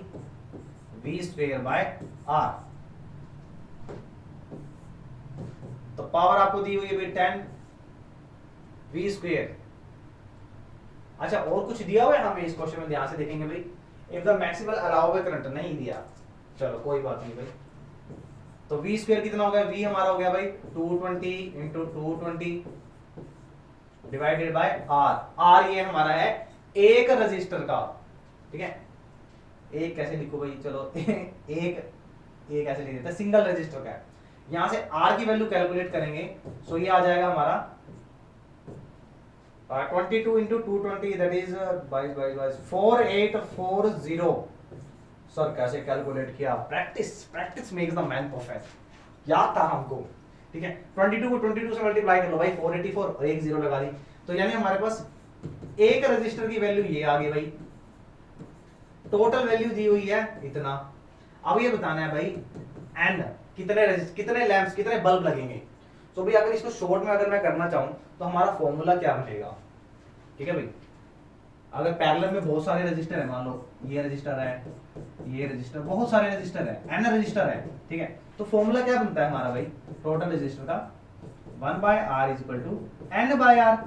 [SPEAKER 1] V²/R। तो पावर आपको दी हुई है भाई 10 V²। अच्छा और कुछ दिया हुआ है हमें इस क्वेश्चन में, ध्यान से देखेंगे भाई। If the maximum allowable current नहीं दिया, चलो कोई बात नहीं भाई। तो V² कितना हो गया, V हमारा हो गया भाई 220 × 220 डिवाइडेड बाय R। R ये हमारा है एक रजिस्टर का, ठीक है। एक कैसे लिखो भाई, चलो एक ऐसे लिख देते हैं, सिंगल रजिस्टर का है। यहां से R की वैल्यू कैलकुलेट करेंगे, सो ये आ जाएगा हमारा 22 into 220 that is 22 4840। सर कैसे कैलकुलेट किया? Practice, practice makes the man perfect. याद था हमको, ठीक है। 22 को 22 से मल्टीप्लाई कर लो भाई, 484 और एक जीरो लगा दी, तो यानी हमारे पास एक रजिस्टर की वैल्यू ये आ गई भाई। टोटल वैल्यू दी हुई है इतना। अब ये बताना है भाई एन कितने लैंप्स, कितने बल्ब लगेंगे। तो भाई अगर इसको शॉर्ट में अगर मैं करना चाहूं तो हमारा फॉर्मूला क्या बनेगा, ठीक है भाई। अगर पैरेलल में बहुत सारे रजिस्टर है, मान लो ये रजिस्टर है, ये रजिस्टर, बहुत सारे रजिस्टर है, एन रजिस्टर है, ठीक है। तो फॉर्मूला क्या बनता है हमारा भाई टोटल रजिस्टर का, 1/r = n/r।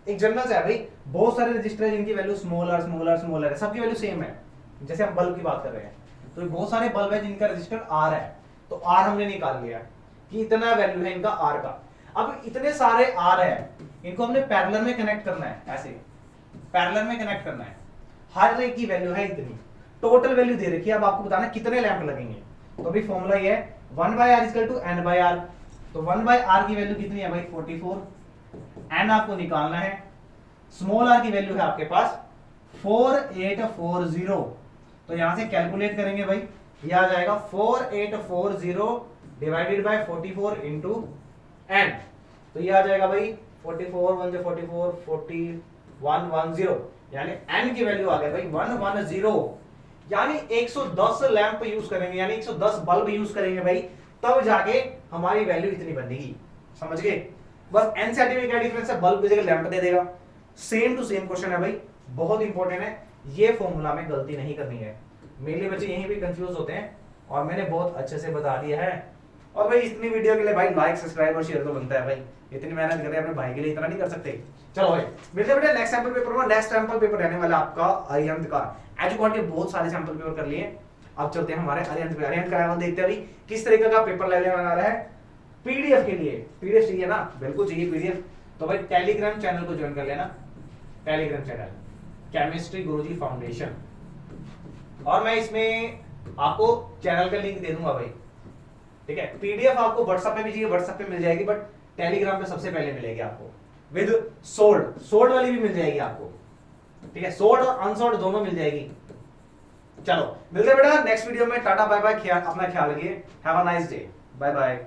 [SPEAKER 1] एक जनरल से है भाई, बहुत सारे रजिस्टर है जिनकी value small R small R small R है, सबकी वैल्यू सेम है। जैसे हम बल्ब की बात कर रहे हैं, तो बहुत सारे बल्ब है जिनका रजिस्टर आर है, तो आर हमने निकाल लिया कि इतना वैल्यू है इनका आर का। अब इतने सारे आर है, इनको हमने पैरेलल में कनेक्ट करना है, ऐसे पैरेलल में कनेक्ट करना है। हर एक की वैल्यू है इतनी, टोटल वैल्यू दे रखी है। अब आपको बताना कितने लैंप लगेंगे। तो अभी फॉर्मूला ये है 1/r = n/r। तो 1/r की वैल्यू कितनी है भाई 44, n आपको निकालना है, स्मॉल r की वैल्यू है आपके पास 4840। तो यहां से कैलकुलेट करेंगे भाई, ये आ जाएगा 4840 डिवाइडेड बाय 44 इंटू n। तो ये आ जाएगा भाई 44 1 से 44 4110, यानी n की वैल्यू आ गई भाई 110। यानी 110 लैंप यूज करेंगे, यानी 110 बल्ब यूज करेंगे भाई, तब जाके हमारी वैल्यू इतनी बनेगी। समझ गए? बस n सेंटीमीटर का डिफरेंस है, बल्ब की जगह लैंप दे देगा। सेम टू सेम क्वेश्चन है भाई, बहुत इंपॉर्टेंट है। ये फॉर्मूला में गलती नहीं करनी है। मेरे बच्चे यहीं भी कंफ्यूज होते हैं और मैंने बहुत अच्छे से बता दिया है। और भाई इतनी वीडियो के लिए भाई लाइक सब्सक्राइब और शेयर तो बनता है भाई, इतनी मेहनत कर रहे हैं अपने भाई के लिए, इतना नहीं कर सकते। चलो भाई मिलते हैं बेटा नेक्स्ट सैंपल पेपर में। नेक्स्ट सैंपल पेपर रहने वाला आपका अरिहंत का। एजुकॉट के बहुत सारे सैंपल पेपर कर लिए, अब चलते हैं हमारे अरिहंत पे। अरिहंत का देखते हैं अभी किस तरीके का पेपर लेने वाला है। पीडीएफ के लिए पीडीएफ चाहिए ना, बिल्कुल चाहिए पीडीएफ। तो भाई टेलीग्राम चैनल को ज्वाइन कर लेना, टेलीग्राम चैनल केमिस्ट्री गुरुजी फाउंडेशन। और मैं इसमें आपको चैनल का लिंक दे दूंगा भाई, ठीक है। पीडीएफ आपको व्हाट्सएप पे भी चाहिए, व्हाट्सएप पे मिल जाएगी, बट टेलीग्राम पे सबसे पहले मिलेगी आपको विद सोल्ड वाली भी मिल जाएगी आपको, ठीक है। सोल्ड और अनसोल्ड दोनों मिल जाएगी। चलो मिलते हैं बेटा नेक्स्ट वीडियो में। टाटा बाय बाय, अपना ख्याल रखिए। Have a nice day, bye bye.